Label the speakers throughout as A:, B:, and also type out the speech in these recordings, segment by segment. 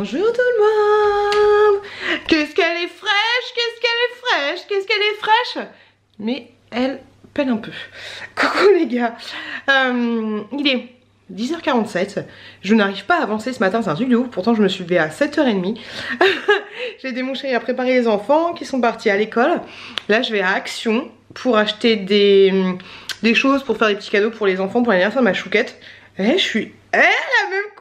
A: Bonjour tout le monde. Qu'est-ce qu'elle est fraîche, qu'est-ce qu'elle est fraîche, qu'est-ce qu'elle est fraîche. Mais elle pèle un peu. Coucou les gars. Il est 10h47. Je n'arrive pas à avancer ce matin, c'est un truc de ouf. Pourtant je me suis levée à 7h30. J'ai aidé mon chéri à préparer les enfants qui sont partis à l'école. Là je vais à Action pour acheter des choses pour faire des petits cadeaux pour les enfants pour l'anniversaire de ma chouquette. Et je suis la même couleur.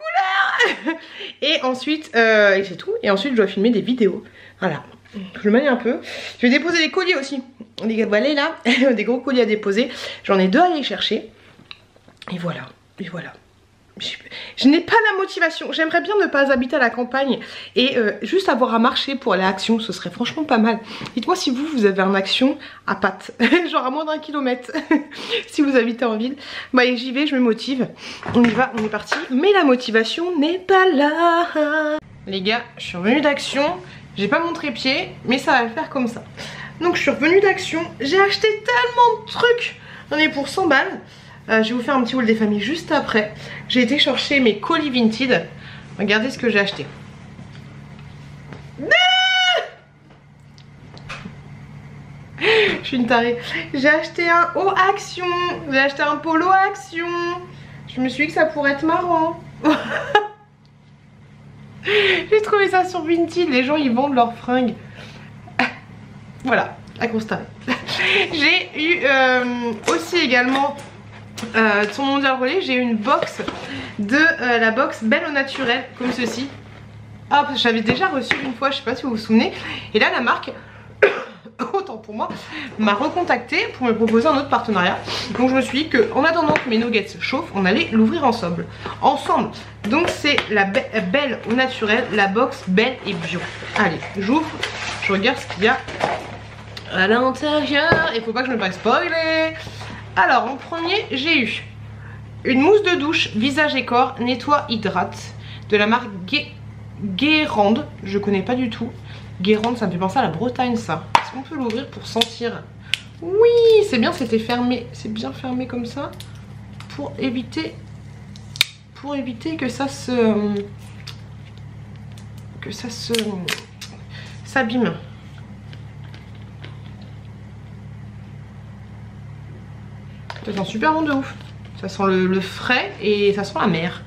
A: Et ensuite et c'est tout. Et ensuite je dois filmer des vidéos. Voilà. Je le manie un peu. Je vais déposer les colis aussi. Les balais là, des gros colis à déposer. J'en ai 2 à aller chercher. Et voilà. Et voilà. Je n'ai pas la motivation. J'aimerais bien ne pas habiter à la campagne et juste avoir à marcher pour aller à Action. Ce serait franchement pas mal. Dites-moi si vous avez un Action à Pattes. Genre à moins d'1 kilomètre. Si vous habitez en ville. Bah j'y vais, je me motive. On y va, on est parti. Mais la motivation n'est pas là. Les gars, je suis revenue d'Action. J'ai pas mon trépied, mais ça va le faire comme ça. Donc je suis revenue d'Action. J'ai acheté tellement de trucs. J'en ai pour 100 balles. Je vais vous faire un petit haul des familles juste après. J'ai été chercher mes colis Vinted. Regardez ce que j'ai acheté. Je suis une tarée. J'ai acheté un haut Action. J'ai acheté un polo Action. Je me suis dit que ça pourrait être marrant. J'ai trouvé ça sur Vinted. Les gens ils vendent leurs fringues. Voilà, à constater. J'ai eu aussi également sur mon Mondial Relais, j'ai eu une box de la box Belle au naturel, comme ceci. Hop, j'avais déjà reçu une fois, je sais pas si vous vous souvenez. Et là la marque, autant pour moi, m'a recontacté pour me proposer un autre partenariat. Donc je me suis dit qu'en attendant que mes nuggets chauffent, on allait l'ouvrir ensemble. Donc c'est la Belle au naturel, la box Belle et bio. Allez, j'ouvre, je regarde ce qu'il y a à l'intérieur. Il faut pas que je me fasse spoiler. Alors en premier j'ai eu une mousse de douche visage et corps nettoie hydrate de la marque Guérande. Je connais pas du tout. Guérande, ça me fait penser à la Bretagne ça. Est-ce qu'on peut l'ouvrir pour sentir? Oui, c'est bien, c'était fermé. C'est bien fermé comme ça pour éviter que ça s'abîme. Ça sent super bon de ouf. Ça sent le frais et ça sent la mer.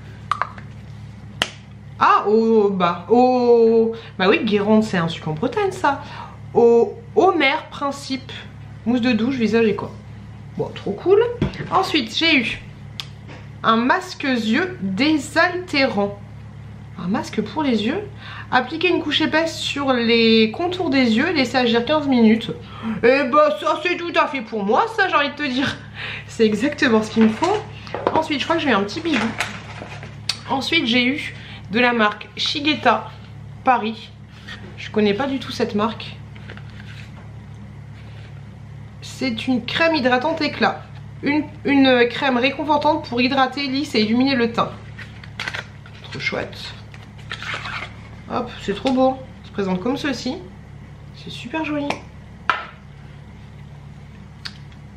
A: Ah, bah oui, Guérande, c'est un sucre en Bretagne ça. Au mer principe. Mousse de douche, visage et quoi. Bon, trop cool. Ensuite, j'ai eu un masque yeux désaltérant. Un masque pour les yeux. Appliquer une couche épaisse sur les contours des yeux, laisser agir 15 minutes. Et bah ça c'est tout à fait pour moi ça, j'ai envie de te dire. C'est exactement ce qu'il me faut. Ensuite je crois que j'ai eu un petit bijou. Ensuite j'ai eu de la marque Shigeta Paris. Je connais pas du tout cette marque. C'est une crème hydratante éclat. Une crème réconfortante pour hydrater, lisse et illuminer le teint. Trop chouette. Hop, c'est trop beau. Ça se présente comme ceci. C'est super joli.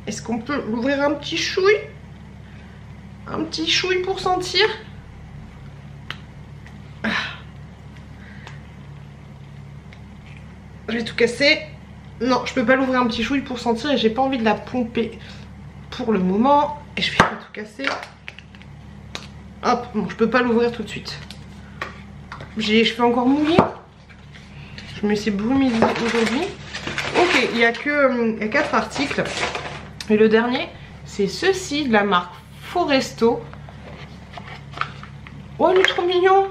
A: Est-ce qu'on peut l'ouvrir un petit chouille? Un petit chouille pour sentir? Je vais tout casser. Non, je peux pas l'ouvrir un petit chouille pour sentir et j'ai pas envie de la pomper pour le moment. Et je vais pas tout casser. Hop, bon, je peux pas l'ouvrir tout de suite. J'ai les cheveux encore mouillés. Je me suis brumisée aujourd'hui. Ok, il y a que 4 articles. Et le dernier, c'est ceci de la marque Foresto. Oh, il est trop mignon.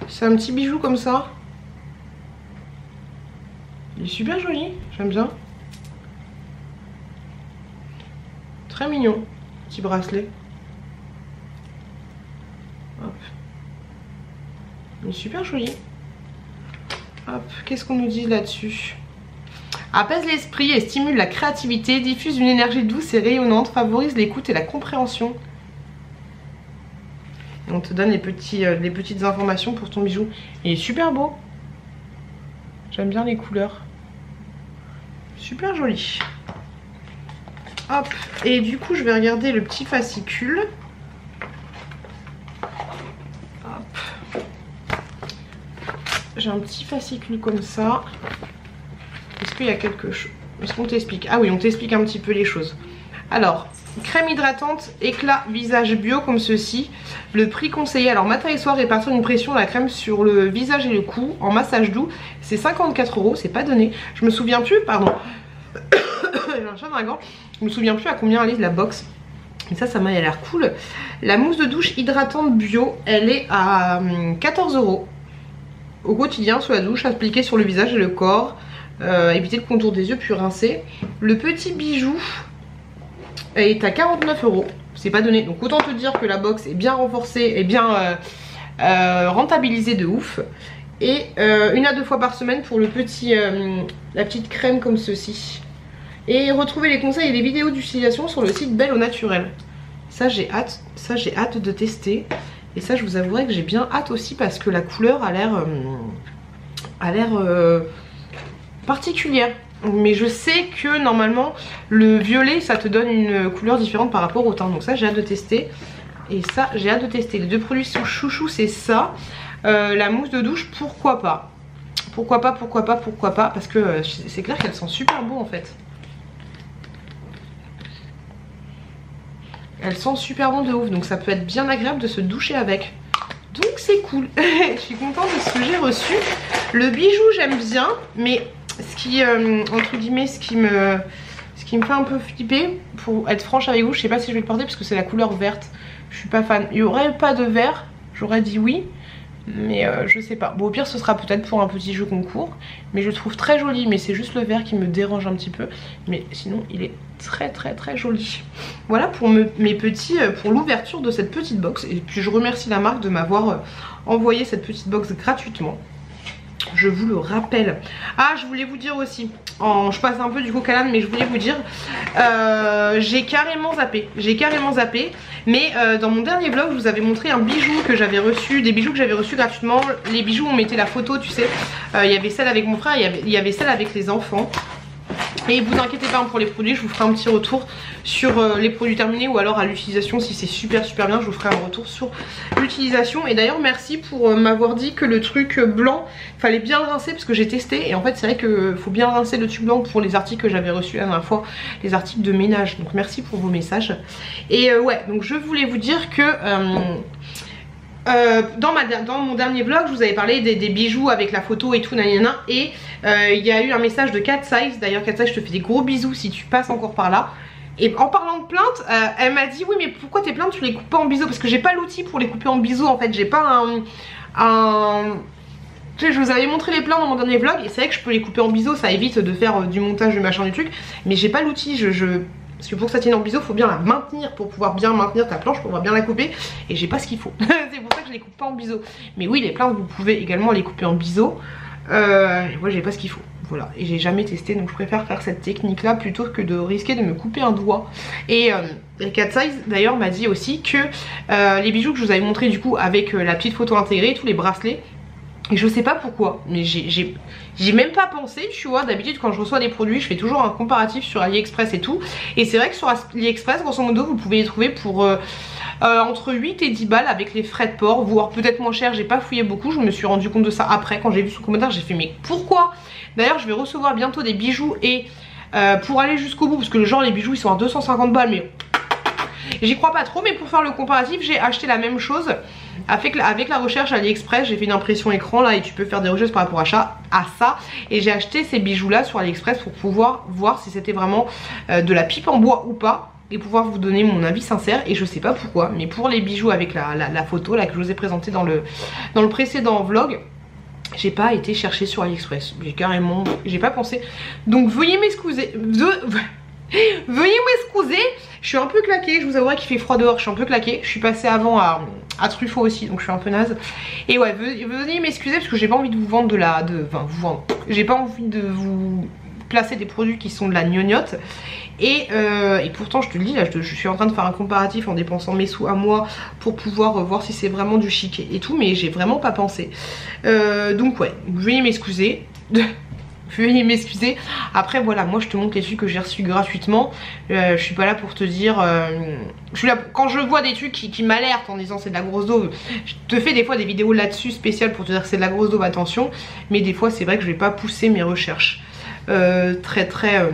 A: C'est un petit bijou comme ça. Il est super joli, j'aime bien. Très mignon. Petit bracelet. Hop. Il est super joli. Hop, qu'est-ce qu'on nous dit là-dessus? Apaise l'esprit et stimule la créativité, diffuse une énergie douce et rayonnante, favorise l'écoute et la compréhension. Et on te donne les petites informations pour ton bijou. Il est super beau. J'aime bien les couleurs. Super joli. Hop, et du coup je vais regarder le petit fascicule. Hop. j'ai un petit fascicule comme ça. Est-ce qu'il y a quelque chose? Est-ce qu'on t'explique? Ah oui, on t'explique un petit peu les choses. Alors, crème hydratante éclat visage bio comme ceci. Le prix conseillé, alors matin et soir, répartir une pression la crème sur le visage et le cou en massage doux. C'est 54 €, c'est pas donné. Je me souviens plus, pardon. J'ai un chat dans la gorge. Je me souviens plus à combien elle est de la box. Et ça m'a l'air cool. La mousse de douche hydratante bio, elle est à 14 € au quotidien sous la douche, appliquée sur le visage et le corps. Éviter le contour des yeux puis rincer. Le petit bijou est à 49 €. C'est pas donné. Donc autant te dire que la box est bien renforcée et bien rentabilisée de ouf. Et 1 à 2 fois par semaine pour le petit, la petite crème comme ceci. Et retrouver les conseils et les vidéos d'utilisation sur le site Belle au Naturel. Ça j'ai hâte de tester. Et ça je vous avouerai que j'ai bien hâte aussi parce que la couleur a l'air particulière. Mais je sais que normalement le violet ça te donne une couleur différente par rapport au teint. Donc ça j'ai hâte de tester. Et ça j'ai hâte de tester. Les deux produits sous chouchou c'est ça. La mousse de douche pourquoi pas. Pourquoi pas. Parce que c'est clair qu'elle sent super bon en fait. Elle sent super bon de ouf. Donc ça peut être bien agréable de se doucher avec. Donc c'est cool. Je suis contente de ce que j'ai reçu. Le bijou j'aime bien. Mais ce qui entre guillemets ce qui me fait un peu flipper, pour être franche avec vous, je sais pas si je vais le porter parce que c'est la couleur verte. Je suis pas fan. Il y aurait pas de vert, j'aurais dit oui. Mais je sais pas. Bon au pire ce sera peut-être pour un petit jeu concours. Mais je le trouve très joli. Mais c'est juste le vert qui me dérange un petit peu. Mais sinon il est très joli. Voilà pour mes petits, pour l'ouverture de cette petite box. Et puis je remercie la marque de m'avoir envoyé cette petite box gratuitement. Je vous le rappelle. Ah je voulais vous dire aussi, je passe un peu du coq à l'âne mais je voulais vous dire, j'ai carrément zappé. Mais dans mon dernier vlog je vous avais montré un bijou que j'avais reçu, des bijoux que j'avais reçus gratuitement. Les bijoux on mettait la photo tu sais, il y avait celle avec mon frère, il y avait celle avec les enfants. Et vous inquiétez pas pour les produits, je vous ferai un petit retour sur les produits terminés ou alors à l'utilisation si c'est super bien, je vous ferai un retour sur l'utilisation. Et d'ailleurs merci pour m'avoir dit que le truc blanc, fallait bien le rincer parce que j'ai testé. Et en fait c'est vrai qu'il faut bien rincer le tube blanc pour les articles que j'avais reçus la dernière fois, les articles de ménage. Donc merci pour vos messages. Et ouais, donc je voulais vous dire que... dans mon dernier vlog je vous avais parlé des bijoux avec la photo et tout nanana. Et il y a eu un message de Cat Size. D'ailleurs Cat Size je te fais des gros bisous si tu passes encore par là. Et en parlant de plainte, elle m'a dit oui mais pourquoi tes plaintes tu les coupes pas en biseau? Parce que j'ai pas l'outil pour les couper en biseau en fait. J'ai pas tu sais, je vous avais montré les plaintes dans mon dernier vlog. Et c'est vrai que je peux les couper en biseau, ça évite de faire du montage du machin du truc. Mais j'ai pas l'outil, parce que pour que ça tienne en biseau, il faut bien la maintenir pour pouvoir bien maintenir ta planche, pour pouvoir bien la couper. Et j'ai pas ce qu'il faut. C'est pour ça que je les coupe pas en biseau. Mais oui, les plaintes, vous pouvez également les couper en biseau. Moi, j'ai pas ce qu'il faut. Voilà. Et j'ai jamais testé, donc je préfère faire cette technique là plutôt que de risquer de me couper un doigt. Et Cat Size d'ailleurs m'a dit aussi que les bijoux que je vous avais montré du coup avec la petite photo intégrée, tous les bracelets. Et je sais pas pourquoi, mais j'ai même pas pensé, tu vois. D'habitude quand je reçois des produits je fais toujours un comparatif sur AliExpress et tout. Et c'est vrai que sur AliExpress grosso modo vous pouvez les trouver pour entre 8 et 10 balles avec les frais de port, voire peut-être moins cher. J'ai pas fouillé beaucoup, je me suis rendu compte de ça après. Quand j'ai vu son commentaire j'ai fait mais pourquoi? D'ailleurs je vais recevoir bientôt des bijoux et pour aller jusqu'au bout, parce que genre les bijoux ils sont à 250 balles mais j'y crois pas trop. Mais pour faire le comparatif j'ai acheté la même chose avec la recherche AliExpress. J'ai fait une impression écran là et tu peux faire des recherches par rapport à ça. Et j'ai acheté ces bijoux là sur AliExpress pour pouvoir voir si c'était vraiment de la pipe en bois ou pas, et pouvoir vous donner mon avis sincère. Et je sais pas pourquoi, mais pour les bijoux avec la photo là que je vous ai présenté dans le précédent vlog, j'ai pas été chercher sur AliExpress. J'ai pas pensé. Donc veuillez m'excuser. Veuillez m'excuser, je suis un peu claquée, je vous avouerai qu'il fait froid dehors, je suis un peu claquée. Je suis passée avant à Truffaut aussi, donc je suis un peu naze. Et ouais, veuillez m'excuser parce que j'ai pas envie de vous vendre j'ai pas envie de vous placer des produits qui sont de la gnognotte. Et pourtant je te le dis là, je suis en train de faire un comparatif en dépensant mes sous à moi pour pouvoir voir si c'est vraiment du chic et tout, mais j'ai vraiment pas pensé. Donc ouais, veuillez m'excuser. veuillez m'excuser. Après voilà, moi je te montre les trucs que j'ai reçus gratuitement. Je suis pas là pour te dire je suis là quand je vois des trucs qui m'alertent en disant c'est de la grosse daube. Je te fais des fois des vidéos là-dessus spéciales pour te dire que c'est de la grosse daube, attention. Mais des fois c'est vrai que je vais pas pousser mes recherches très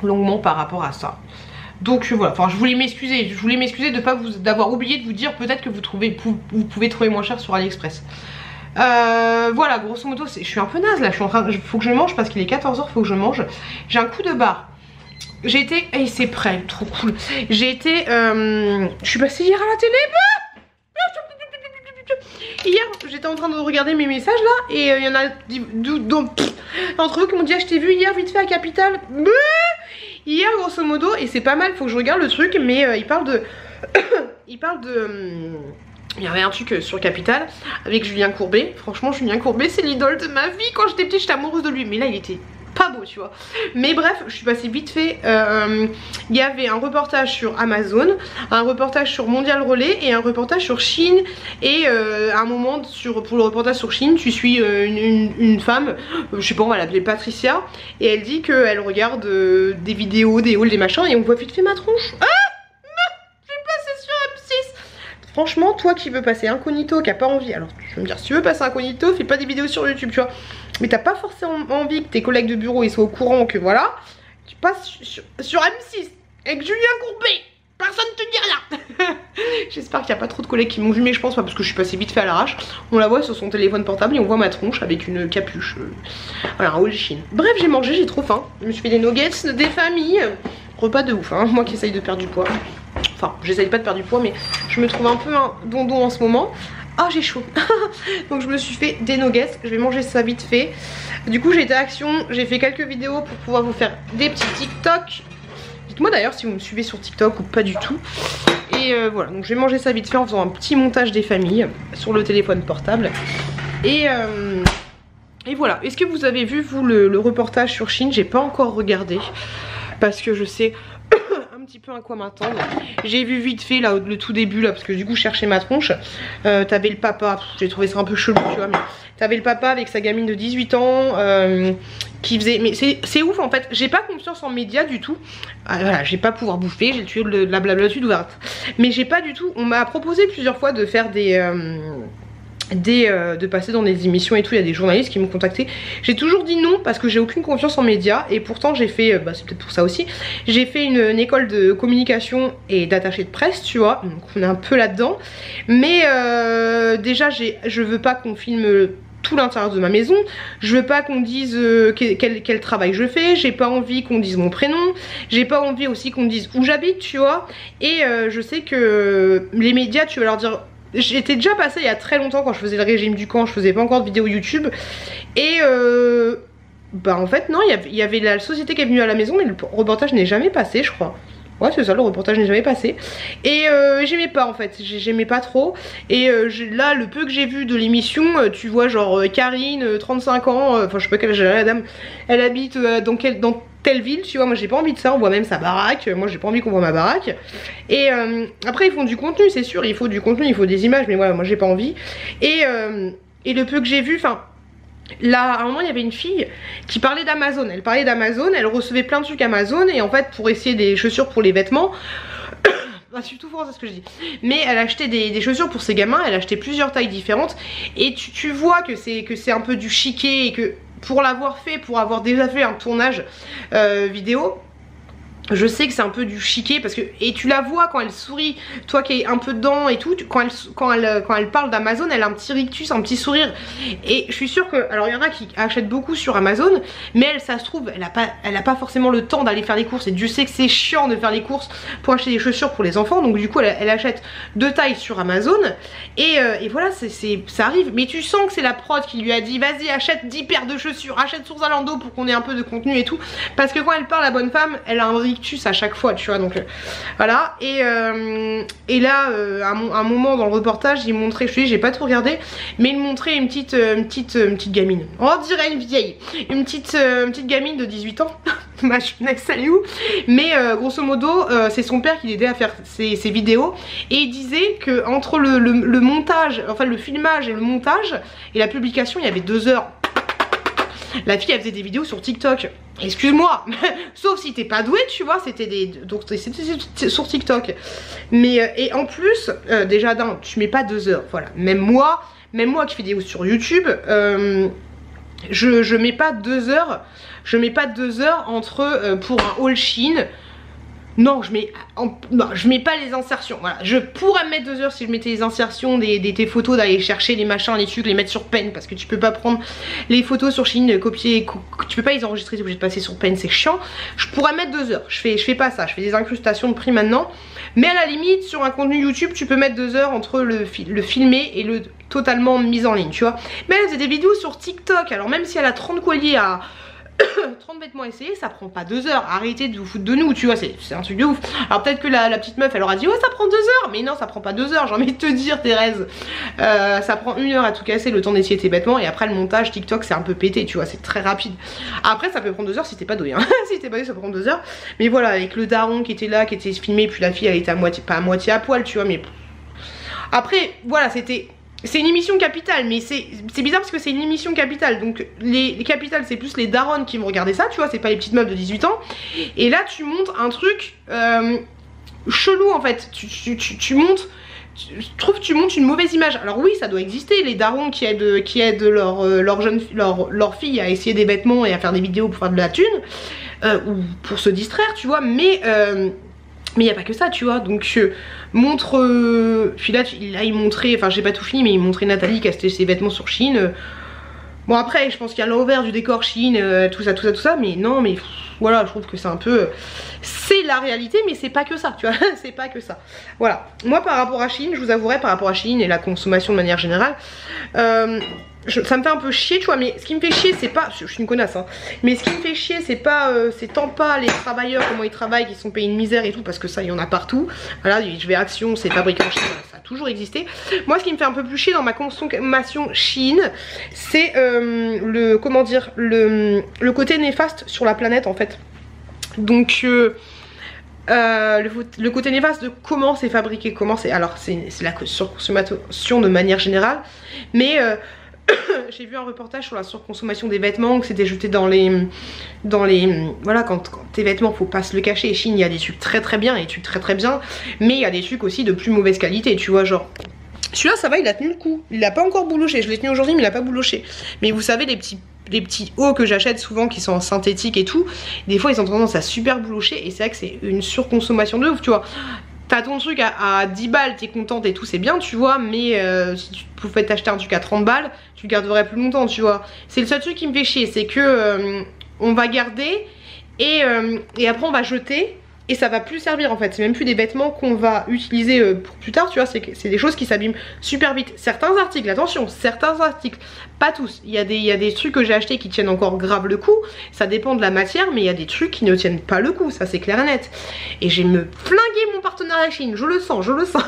A: longuement par rapport à ça. Donc voilà, enfin je voulais m'excuser d'avoir oublié de vous dire peut-être que vous pouvez trouver moins cher sur AliExpress. Voilà, grosso modo, je suis un peu naze là, faut que je mange parce qu'il est 14 h, faut que je mange. J'ai un coup de barre. J'ai été, et c'est prêt, trop cool. J'ai été, je suis passée hier à la télé. Hier, j'étais en train de regarder mes messages là, et il y en a entre vous qui m'ont dit ah, je t'ai vu hier vite fait à Capital. Hier grosso modo, et c'est pas mal, faut que je regarde le truc, mais il parle de il y avait un truc sur Capital avec Julien Courbet. Franchement Julien Courbet c'est l'idole de ma vie. Quand j'étais petite j'étais amoureuse de lui, mais là il était pas beau tu vois. Mais bref, je suis passée vite fait, il y avait un reportage sur Amazon, un reportage sur Mondial Relais et un reportage sur Shein. Et à un moment pour le reportage sur Shein, tu suis une femme, je sais pas, on va l'appeler Patricia, et elle dit qu'elle regarde des vidéos, des hauls, des machins, et on voit vite fait ma tronche. Ah, je vais passer sur M6. Franchement, toi qui veux passer incognito, qui a pas envie, alors tu vas me dire si tu veux passer incognito, fais pas des vidéos sur YouTube, tu vois, mais t'as pas forcément envie que tes collègues de bureau ils soient au courant que voilà, tu passes sur M6 avec Julien Courbet, personne te dit rien. J'espère qu'il n'y a pas trop de collègues qui m'ont vu, mais je pense pas parce que je suis passée vite fait à l'arrache. On la voit sur son téléphone portable et on voit ma tronche avec une capuche, voilà, un haul Shein. Bref, j'ai mangé, j'ai trop faim, je me suis fait des nuggets, des familles, repas de ouf, hein, moi qui essaye de perdre du poids. Enfin, j'essaye pas de perdre du poids, mais je me trouve un peu un dondon en ce moment. Ah, j'ai chaud. Donc je me suis fait des nuggets, je vais manger ça vite fait. Du coup j'ai été à Action, j'ai fait quelques vidéos pour pouvoir vous faire des petits TikTok. Dites-moi d'ailleurs si vous me suivez sur TikTok ou pas du tout. Et voilà, donc je vais manger ça vite fait en faisant un petit montage des familles sur le téléphone portable. Et voilà, est-ce que vous avez vu vous le reportage sur Shein? J'ai pas encore regardé parce que je sais un petit peu à quoi m'attendre. J'ai vu vite fait là le tout début là parce que du coup je cherchais ma tronche. T'avais le papa, j'ai trouvé ça un peu chelou tu vois, mais t'avais le papa avec sa gamine de 18 ans qui faisait, mais c'est ouf en fait, j'ai pas confiance en médias du tout. Voilà, j'ai pas pouvoir bouffer, j'ai tué de la blabla-tude ouverte, mais j'ai pas du tout, on m'a proposé plusieurs fois de faire de passer dans des émissions et tout, il y a des journalistes qui m'ont contacté. J'ai toujours dit non parce que j'ai aucune confiance en médias, et pourtant j'ai fait, c'est peut-être pour ça aussi, j'ai fait une école de communication et d'attaché de presse tu vois, donc on est un peu là-dedans. Mais déjà je veux pas qu'on filme tout l'intérieur de ma maison, je veux pas qu'on dise quel travail je fais, j'ai pas envie qu'on dise mon prénom, j'ai pas envie aussi qu'on dise où j'habite tu vois. Et je sais que les médias tu vas leur dire, j'étais déjà passée il y a très longtemps quand je faisais le régime du camp, je faisais pas encore de vidéos YouTube. Et bah en fait non, il y avait la société qui est venue à la maison, mais le reportage n'est jamais passé je crois. Ouais c'est ça, le reportage n'est jamais passé. Et j'aimais pas en fait, j'aimais pas trop. Et là le peu que j'ai vu de l'émission, tu vois genre Karine, 35 ans, enfin je sais pas quelle âge elle a la dame, elle habite dans telle ville, tu vois, moi j'ai pas envie de ça, on voit même sa baraque, moi j'ai pas envie qu'on voit ma baraque. Et après ils font du contenu, c'est sûr, il faut du contenu, il faut des images, mais voilà, moi j'ai pas envie. Et le peu que j'ai vu, enfin là à un moment il y avait une fille qui parlait d'Amazon, elle parlait d'Amazon, elle recevait plein de trucs Amazon, et en fait pour essayer des chaussures pour les vêtements, c'est surtout fort c'est ce que je dis, mais elle achetait des chaussures pour ses gamins, elle achetait plusieurs tailles différentes, et tu vois que c'est un peu du chiquet, et que pour l'avoir fait, pour avoir déjà fait un tournage vidéo, je sais que c'est un peu du chiquet parce que, et tu la vois quand elle sourit, toi qui es un peu dedans et tout, quand elle parle d'Amazon, elle a un petit rictus, un petit sourire. Et je suis sûre que, alors il y en a qui achètent beaucoup sur Amazon, mais elle, ça se trouve, elle a pas forcément le temps d'aller faire les courses, et Dieu sait que c'est chiant de faire les courses pour acheter des chaussures pour les enfants, donc du coup elle achète 2 tailles sur Amazon, et voilà, ça arrive. Mais tu sens que c'est la prod qui lui a dit vas-y achète 10 paires de chaussures, achète sur Zalando pour qu'on ait un peu de contenu et tout, parce que quand elle parle, la bonne femme, elle a un rictus à chaque fois tu vois, donc voilà. Et là à un moment dans le reportage il montrait, je te dis j'ai pas tout regardé, mais il montrait une petite gamine, on dirait une vieille, une petite gamine de 18 ans ma jeunesse elle est où, mais grosso modo c'est son père qui l'aidait à faire ses vidéos, et il disait que entre le montage, enfin le filmage et le montage et la publication il y avait 2 heures. La fille elle faisait des vidéos sur TikTok. Excuse-moi, sauf si t'es pas doué, tu vois, c'était donc c'était sur TikTok. Mais et en plus, déjà d'un, tu mets pas 2 heures, voilà. Même moi qui fais des vidéos sur YouTube, je mets pas 2 heures. Je mets pas 2 heures entre pour un haul Shein. Non, je mets pas les insertions. Voilà, je pourrais mettre 2 heures si je mettais les insertions tes photos, d'aller chercher les machins, les trucs, les mettre sur Pen, parce que tu peux pas prendre les photos sur Shein, copier, tu peux pas les enregistrer, t'es obligé de passer sur Pen, c'est chiant. Je pourrais mettre 2 heures. Je fais pas ça, je fais des incrustations de prix maintenant. Mais à la limite, sur un contenu YouTube, tu peux mettre 2 heures entre le filmé et le totalement mis en ligne, tu vois. Mais elle faisait des vidéos sur TikTok, alors même si elle a 30 colliers à 30 vêtements essayés, ça prend pas 2 heures. Arrêtez de vous foutre de nous, tu vois, c'est un truc de ouf. Alors peut-être que la petite meuf elle aura dit ouais ça prend 2 heures, mais non ça prend pas 2 heures, j'ai envie de te dire Thérèse, ça prend 1 heure à tout casser, le temps d'essayer tes vêtements, et après le montage TikTok c'est un peu pété, tu vois, c'est très rapide. Après ça peut prendre 2 heures si t'es pas doué, hein. Si t'es pas doué ça peut prendre 2 heures, mais voilà, avec le daron qui était là, qui était filmé, puis la fille elle était à moitié, pas à moitié à poil, tu vois, mais après voilà, c'est une émission capitale, mais c'est bizarre parce que c'est une émission capitale. Donc les capitales c'est plus les darons qui vont regarder ça, tu vois, c'est pas les petites meufs de 18 ans. Et là tu montes un truc chelou en fait. Tu montes, je trouve que tu montes une mauvaise image. Alors oui ça doit exister, les darons qui aident leur fille à essayer des vêtements et à faire des vidéos pour faire de la thune, ou pour se distraire, tu vois, mais il n'y a pas que ça, tu vois, donc montre... puis là il montrait, enfin j'ai pas tout fini, mais il montrait Nathalie qui a acheté ses vêtements sur Shein. Bon après je pense qu'il y a l'envers du décor Shein, tout ça, mais non, mais voilà, je trouve que c'est un peu... C'est la réalité, mais c'est pas que ça, tu vois, c'est pas que ça. Voilà, moi par rapport à Shein, je vous avouerai, par rapport à Shein et la consommation de manière générale, ça me fait un peu chier, tu vois, mais ce qui me fait chier c'est pas, je suis une connasse hein, mais ce qui me fait chier c'est pas, c'est tant pas les travailleurs, comment ils travaillent, qui sont payés une misère et tout, parce que ça il y en a partout. Voilà, je vais Action, c'est fabriqué en Chine, ça a toujours existé. Moi ce qui me fait un peu plus chier dans ma consommation Shein, c'est comment dire, le côté néfaste sur la planète en fait. Donc le côté néfaste de comment c'est fabriqué, comment c'est, alors c'est la surconsommation de manière générale, mais j'ai vu un reportage sur la surconsommation des vêtements, que c'était jeté dans les voilà, quand tes vêtements faut pas se le cacher. Et Chine il y a des trucs très bien et des trucs très bien, mais il y a des trucs aussi de plus mauvaise qualité, tu vois, genre celui-là ça va, il a tenu le coup, il a pas encore bouloché, je l'ai tenu aujourd'hui mais il a pas bouloché. Mais vous savez les petits hauts que j'achète souvent qui sont en synthétique et tout, des fois ils ont tendance à super boulocher, et c'est vrai que c'est une surconsommation de ouf, tu vois. T'as ton truc à 10 balles, t'es contente et tout, c'est bien, tu vois, mais si tu pouvais t'acheter un truc à 30 balles, tu le garderais plus longtemps, tu vois. C'est le seul truc qui me fait chier, c'est que on va garder et après on va jeter, et ça va plus servir en fait. C'est même plus des vêtements qu'on va utiliser pour plus tard, tu vois, c'est des choses qui s'abîment super vite. Certains articles, attention, certains articles, pas tous. Il y a des trucs que j'ai achetés qui tiennent encore grave le coup, ça dépend de la matière, mais il y a des trucs qui ne tiennent pas le coup, ça c'est clair et net. Et j'ai me flingué mon partenariat Shein, je le sens.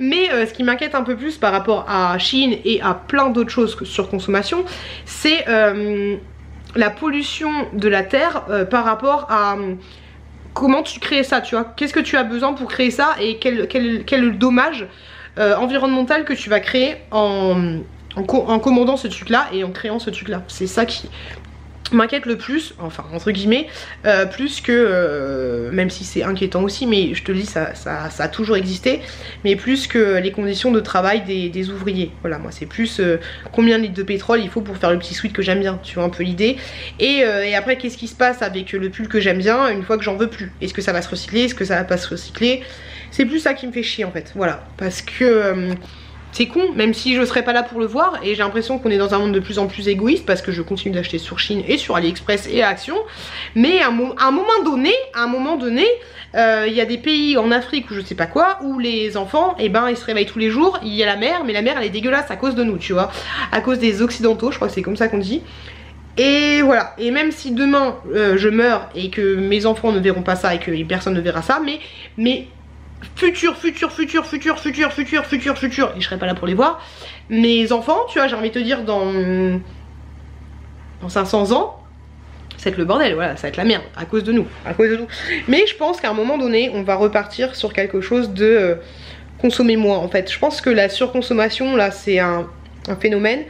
A: Mais ce qui m'inquiète un peu plus par rapport à Shein et à plein d'autres choses que sur consommation, c'est la pollution de la terre par rapport à... comment tu crées ça, tu vois, qu'est-ce que tu as besoin pour créer ça, et quel dommage environnemental que tu vas créer en commandant ce truc là et en créant ce truc là. C'est ça qui m'inquiète le plus, enfin entre guillemets, plus que, même si c'est inquiétant aussi, mais je te le dis, ça a toujours existé, mais plus que les conditions de travail des ouvriers. Voilà, moi c'est plus combien de litres de pétrole il faut pour faire le petit sweat que j'aime bien, tu vois un peu l'idée. Et après qu'est-ce qui se passe avec le pull que j'aime bien une fois que j'en veux plus? Est-ce que ça va se recycler, est-ce que ça va pas se recycler? C'est plus ça qui me fait chier en fait, voilà, parce que... c'est con, même si je serais pas là pour le voir, et j'ai l'impression qu'on est dans un monde de plus en plus égoïste, parce que je continue d'acheter sur Shein et sur AliExpress et à Action, mais à un moment donné, il y a des pays en Afrique ou je sais pas quoi, où les enfants, eh ben ils se réveillent tous les jours, il y a la mer, mais la mer elle est dégueulasse à cause de nous, tu vois, à cause des occidentaux, je crois que c'est comme ça qu'on dit. Et voilà, et même si demain je meurs et que mes enfants ne verront pas ça et que personne ne verra ça, mais futur, et je serai pas là pour les voir, mes enfants, tu vois, j'ai envie de te dire dans 500 ans, ça va être le bordel, voilà, ça va être la merde, à cause de nous, mais je pense qu'à un moment donné, on va repartir sur quelque chose de consommer moins en fait. Je pense que la surconsommation là c'est un phénomène,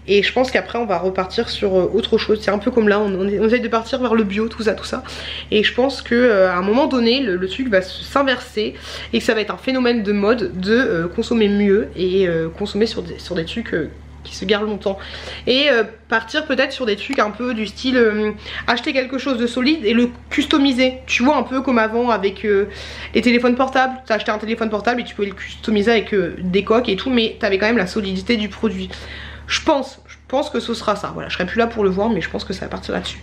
A: Et je pense qu'après on va repartir sur autre chose. C'est un peu comme là, on essaye de partir vers le bio, tout ça. Et je pense qu'à un moment donné, le truc va s'inverser et que ça va être un phénomène de mode de consommer mieux et consommer sur des trucs qui se gardent longtemps. Et partir peut-être sur des trucs un peu du style acheter quelque chose de solide et le customiser. Tu vois, un peu comme avant avec les téléphones portables. Tu as acheté un téléphone portable et tu peux le customiser avec des coques et tout, mais tu avais quand même la solidité du produit. Je pense que ce sera ça. Voilà, je serai plus là pour le voir, mais je pense que ça va partir là-dessus.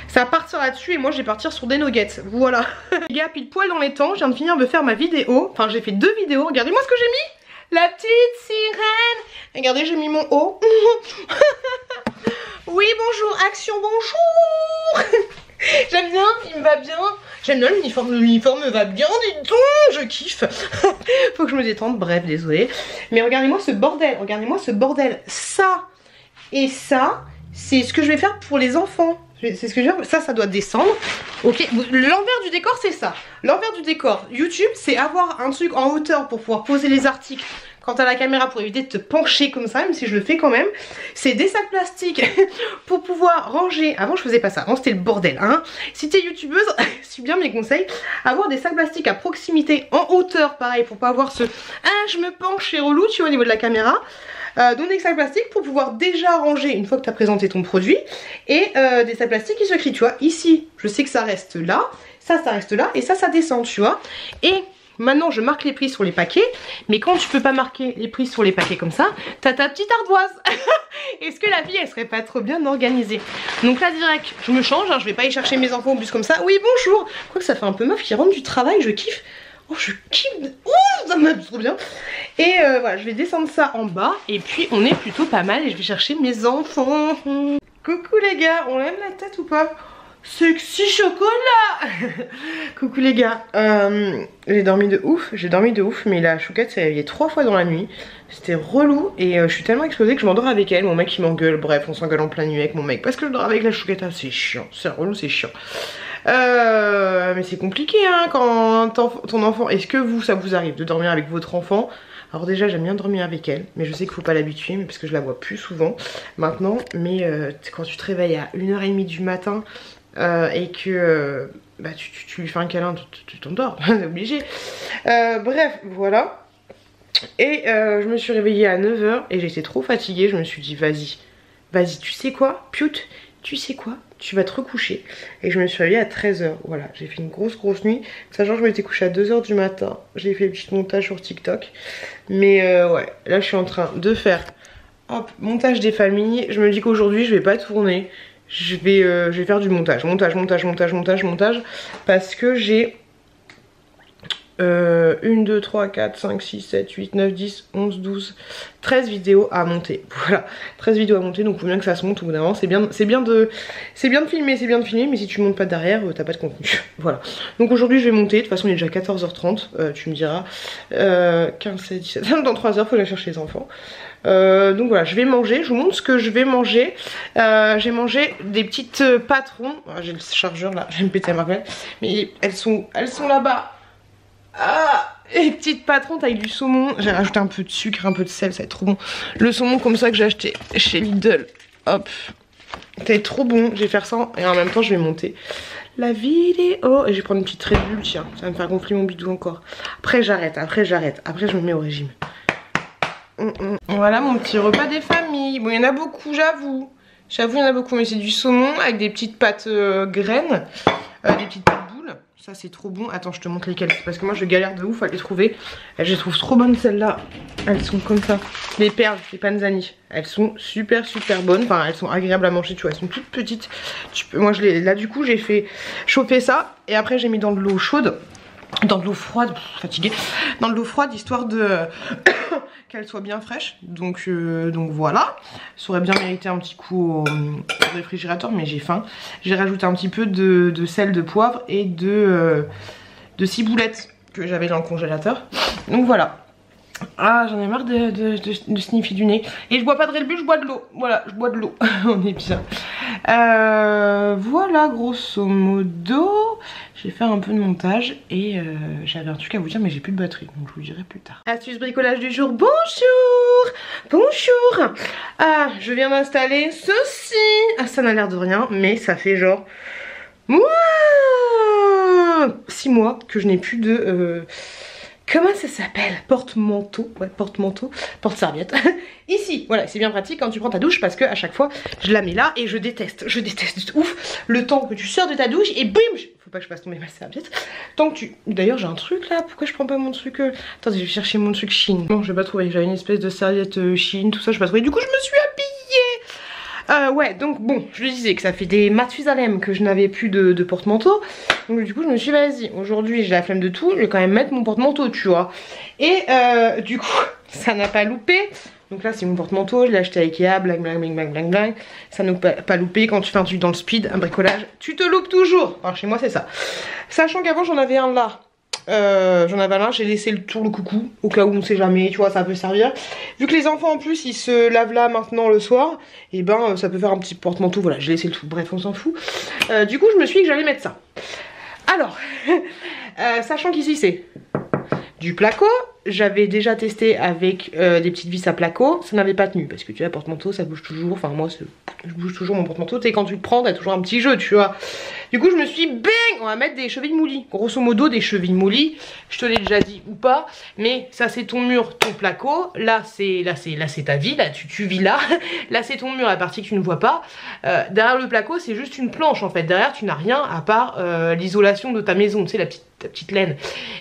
A: Ça va partir là-dessus et moi je vais partir sur des nuggets. Voilà. Les gars, pile poil dans les temps, je viens de finir de faire ma vidéo. Enfin, j'ai fait 2 vidéos. Regardez-moi ce que j'ai mis. La petite sirène. Regardez, j'ai mis mon haut. Oui, bonjour, action, bonjour. J'aime bien, il me va bien. J'aime bien l'uniforme me va bien, dis donc, je kiffe. Faut que je me détende, bref, désolé. Mais regardez-moi ce bordel, ça et ça, c'est ce que je vais faire pour les enfants. C'est ce que je veux dire, ça doit descendre. Ok, l'envers du décor c'est ça. L'envers du décor YouTube, c'est avoir un truc en hauteur pour pouvoir poser les articles quand t'as la caméra pour éviter de te pencher comme ça, même si je le fais quand même. C'est des sacs plastiques pour pouvoir ranger. Avant je faisais pas ça, avant c'était le bordel hein. Si t'es youtubeuse, suis bien mes conseils. Avoir des sacs plastiques à proximité en hauteur, pareil, pour pas avoir ce ah je me penche, c'est relou, tu vois, au niveau de la caméra. Donc des sacs plastiques pour pouvoir déjà ranger une fois que tu as présenté ton produit. Et des sacs plastiques qui se crient, tu vois. Ici, je sais que ça reste là, ça reste là, et ça descend, tu vois. Et maintenant, je marque les prix sur les paquets. Mais quand tu peux pas marquer les prix sur les paquets comme ça, t'as ta petite ardoise. Est-ce que la vie, elle serait pas trop bien organisée? Donc là, direct, je me change, hein, je vais pas y chercher mes enfants au bus comme ça. Oui, bonjour. Quoi que ça fait un peu meuf qui rentre du travail, je kiffe. Oh, je kiffe. Oh, ça m'aime trop bien. Et voilà, je vais descendre ça en bas. Et puis, on est plutôt pas mal. Et je vais chercher mes enfants. Coucou les gars, on lève la tête ou pas? Sexy chocolat. Coucou les gars. J'ai dormi de ouf. Mais la chouquette s'est réveillée 3 fois dans la nuit. C'était relou. Et je suis tellement explosée que je m'endors avec elle. Mon mec il m'engueule. Bref, on s'engueule en pleine nuit avec mon mec. Parce que je dors avec la chouquette. Ah, c'est chiant. C'est relou, c'est chiant. Mais c'est compliqué hein, quand ton enfant... Est-ce que ça vous arrive de dormir avec votre enfant? Alors déjà j'aime bien dormir avec elle, mais je sais qu'il faut pas l'habituer, parce que je la vois plus souvent maintenant. Mais quand tu te réveilles à 1h30 du matin et que bah, tu lui fais un câlin, tu t'endors, c'est obligé. Bref, voilà. Et je me suis réveillée à 9h et j'étais trop fatiguée, je me suis dit vas-y, tu sais quoi, Piout, tu sais quoi, tu vas te recoucher. Et je me suis réveillée à 13h. Voilà, j'ai fait une grosse nuit. Sachant que je m'étais couchée à 2h du matin. J'ai fait un petit montage sur TikTok. Mais ouais, là je suis en train de faire hop, montage des familles. Je me dis qu'aujourd'hui je vais pas tourner. Je vais faire du montage. Parce que j'ai 1, 2, 3, 4, 5, 6, 7, 8, 9, 10, 11, 12, 13 vidéos à monter. Voilà, 13 vidéos à monter, donc il faut bien que ça se monte au bout d'un moment. C'est bien de filmer, mais si tu montes pas derrière, t'as pas de contenu. Voilà. Donc aujourd'hui je vais monter, de toute façon il est déjà 14h30, tu me diras. 15, 16, 17, dans 3 heures, faut aller chercher les enfants. Donc voilà, je vais manger, je vous montre ce que je vais manger. J'ai mangé des petites patrons. J'ai le chargeur là, je vais me péter ma gueule. Mais elles sont là-bas. Ah, et petite patron avec du saumon. J'ai rajouté un peu de sucre, un peu de sel, ça va être trop bon. Le saumon comme ça que j'ai acheté chez Lidl. Hop. C'est trop bon, je vais faire ça et en même temps je vais monter la vidéo. Et je vais prendre une petite Red Bull, tiens, ça va me faire gonfler mon bidou encore. Après j'arrête, après je me mets au régime. Voilà mon petit repas des familles. Bon, il y en a beaucoup, j'avoue. J'avoue, il y en a beaucoup, mais c'est du saumon avec des petites pâtes graines, des petites pâtes boules. Ça, c'est trop bon. Attends, je te montre lesquelles. Parce que moi, je galère de ouf à les trouver. Je les trouve trop bonnes, celles-là. Elles sont comme ça. Les perles, les panzani. Elles sont super bonnes. Enfin, elles sont agréables à manger, tu vois. Elles sont toutes petites. Moi, là, du coup, j'ai fait chauffer ça. Et après, j'ai mis dans de l'eau chaude. Dans de l'eau froide, fatiguée. Dans de l'eau froide, histoire de qu'elle soit bien fraîche. Donc voilà. Ça aurait bien mérité un petit coup au réfrigérateur, mais j'ai faim. J'ai rajouté un petit peu de sel, de poivre et de ciboulettes que j'avais dans le congélateur. Donc voilà. Ah, j'en ai marre de sniffer du nez. Et je bois pas de Red Bull, je bois de l'eau. Voilà, je bois de l'eau. On est bien. Voilà, grosso modo. J'ai fait un peu de montage et j'avais un truc à vous dire, mais j'ai plus de batterie. Donc je vous dirai plus tard. Astuce bricolage du jour. Bonjour. Bonjour. Ah, je viens d'installer ceci. Ah, ça n'a l'air de rien, mais ça fait genre... 6 mois que je n'ai plus de... Comment ça s'appelle? Porte-manteau. Ouais, porte-manteau. Porte-serviette. Ici, voilà, c'est bien pratique quand tu prends ta douche parce que à chaque fois, je la mets là et je déteste ouf le temps que tu sors de ta douche et bim, faut pas que je fasse tomber ma serviette. Tant que tu... D'ailleurs, j'ai un truc là, pourquoi je prends pas mon truc Attendez, je vais chercher mon truc Shein. Non, je vais pas trouver, j'avais une espèce de serviette Shein, tout ça, je vais pas trouver. Du coup, je me suis habillée. Ouais, donc bon, je le disais que ça fait des Mathusalem que je n'avais plus de porte-manteau. Donc du coup, je me suis dit, vas-y, aujourd'hui j'ai la flemme de tout, je vais quand même mettre mon porte-manteau, tu vois. Et du coup, ça n'a pas loupé. Donc là, c'est mon porte-manteau, je l'ai acheté à Ikea, blang blang blang blang blang blang. Ça n'a pas loupé. Quand tu fais un truc dans le speed, un bricolage, tu te loupes toujours. Alors chez moi, c'est ça. Sachant qu'avant, j'en avais un là. J'ai laissé le tour le coucou au cas où on sait jamais, tu vois, ça peut servir. Vu que les enfants en plus ils se lavent là maintenant le soir, et ben ça peut faire un petit porte-manteau, voilà, j'ai laissé le tout, bref on s'en fout. Du coup je me suis dit que j'allais mettre ça. Alors, sachant qu'ici c'est du placo, j'avais déjà testé avec des petites vis à placo, ça n'avait pas tenu parce que tu vois, porte-manteau ça bouge toujours, enfin moi je bouge toujours mon porte-manteau, tu sais quand tu le prends t'as toujours un petit jeu, tu vois. Du coup je me suis dit, bang, on va mettre des chevilles moulies, grosso modo des chevilles moulies, je te l'ai déjà dit ou pas, mais ça c'est ton mur, ton placo, là c'est ta vie, là tu vis là, là c'est ton mur, la partie que tu ne vois pas, derrière le placo c'est juste une planche en fait, derrière tu n'as rien à part l'isolation de ta maison, tu sais ta petite laine.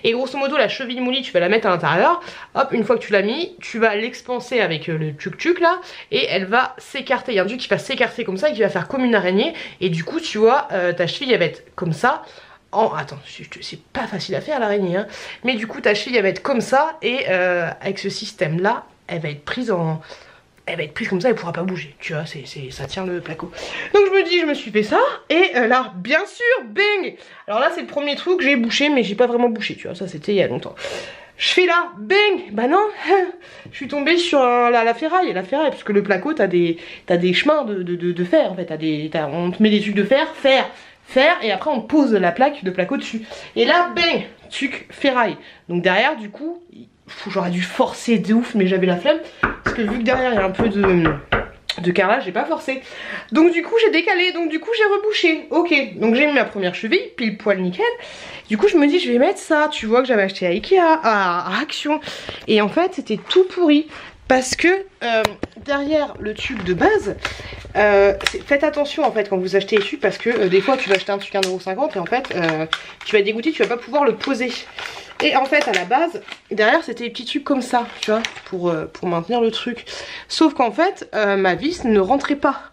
A: Et grosso modo la cheville moulie tu vas la mettre à l'intérieur, hop, une fois que tu l'as mis, tu vas l'expanser avec le tchuk-tchuk là, et elle va s'écarter, il y a un truc qui va s'écarter comme ça et qui va faire comme une araignée, et du coup tu vois ta cheville elle va être comme ça. Attends, c'est pas facile à faire l'araignée, hein. Mais du coup ta cheville elle va être comme ça, et avec ce système là, elle va être prise en... Elle va être prise comme ça, elle pourra pas bouger, tu vois, ça tient le placo. Donc je me dis, je me suis fait ça, et là, bien sûr, bang. Alors là c'est le premier truc, j'ai bouché, mais j'ai pas vraiment bouché, tu vois, ça c'était il y a longtemps. Je fais là, bang, bah non, je suis tombée sur la ferraille, parce que le placo, t'as des chemins de fer, en fait, on te met des trucs de fer, et après on pose la plaque de placo dessus. Et là, bang, truc ferraille. Donc derrière, du coup, j'aurais dû forcer de ouf, mais j'avais la flemme, parce que vu que derrière il y a un peu de carrelage, j'ai pas forcé. Donc du coup j'ai décalé, donc du coup j'ai rebouché. Ok, donc j'ai mis ma première cheville, pile poil nickel. Du coup je me dis je vais mettre ça, tu vois que j'avais acheté à Ikea, à Action. Et en fait c'était tout pourri. Parce que derrière le tube de base, faites attention en fait quand vous achetez les tubes, parce que des fois tu vas acheter un truc à 1,50€ et en fait tu vas être dégoûté, tu vas pas pouvoir le poser. Et en fait à la base, derrière c'était des petits tubes comme ça, tu vois, pour maintenir le truc. Sauf qu'en fait ma vis ne rentrait pas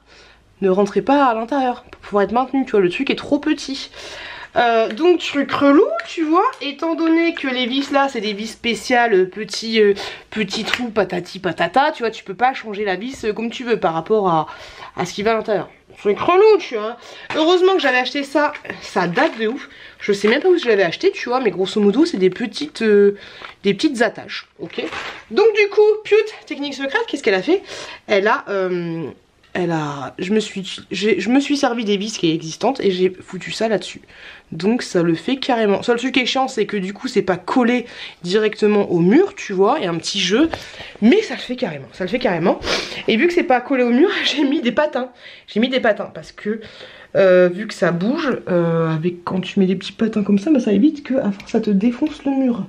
A: à l'intérieur pour pouvoir être maintenue, tu vois, le truc est trop petit. Donc truc relou, tu vois, étant donné que les vis là c'est des vis spéciales, petits trous patati patata, tu vois, tu peux pas changer la vis comme tu veux par rapport à ce qui va à l'intérieur. Truc relou, tu vois. Heureusement que j'avais acheté ça, ça date de ouf. Je sais même pas où je l'avais acheté, tu vois, mais grosso modo c'est des petites attaches, ok. Donc du coup, Piute, technique secrète, qu'est-ce qu'elle a fait? Je me suis servi des vis qui est existantes et j'ai foutu ça là-dessus. Donc ça le fait carrément. Seul truc qui est chiant, c'est que du coup c'est pas collé directement au mur, tu vois, il y a un petit jeu, mais ça le fait carrément, Et vu que c'est pas collé au mur, j'ai mis des patins. Parce que vu que ça bouge, quand tu mets des petits patins comme ça, bah, ça évite que à force ça te défonce le mur.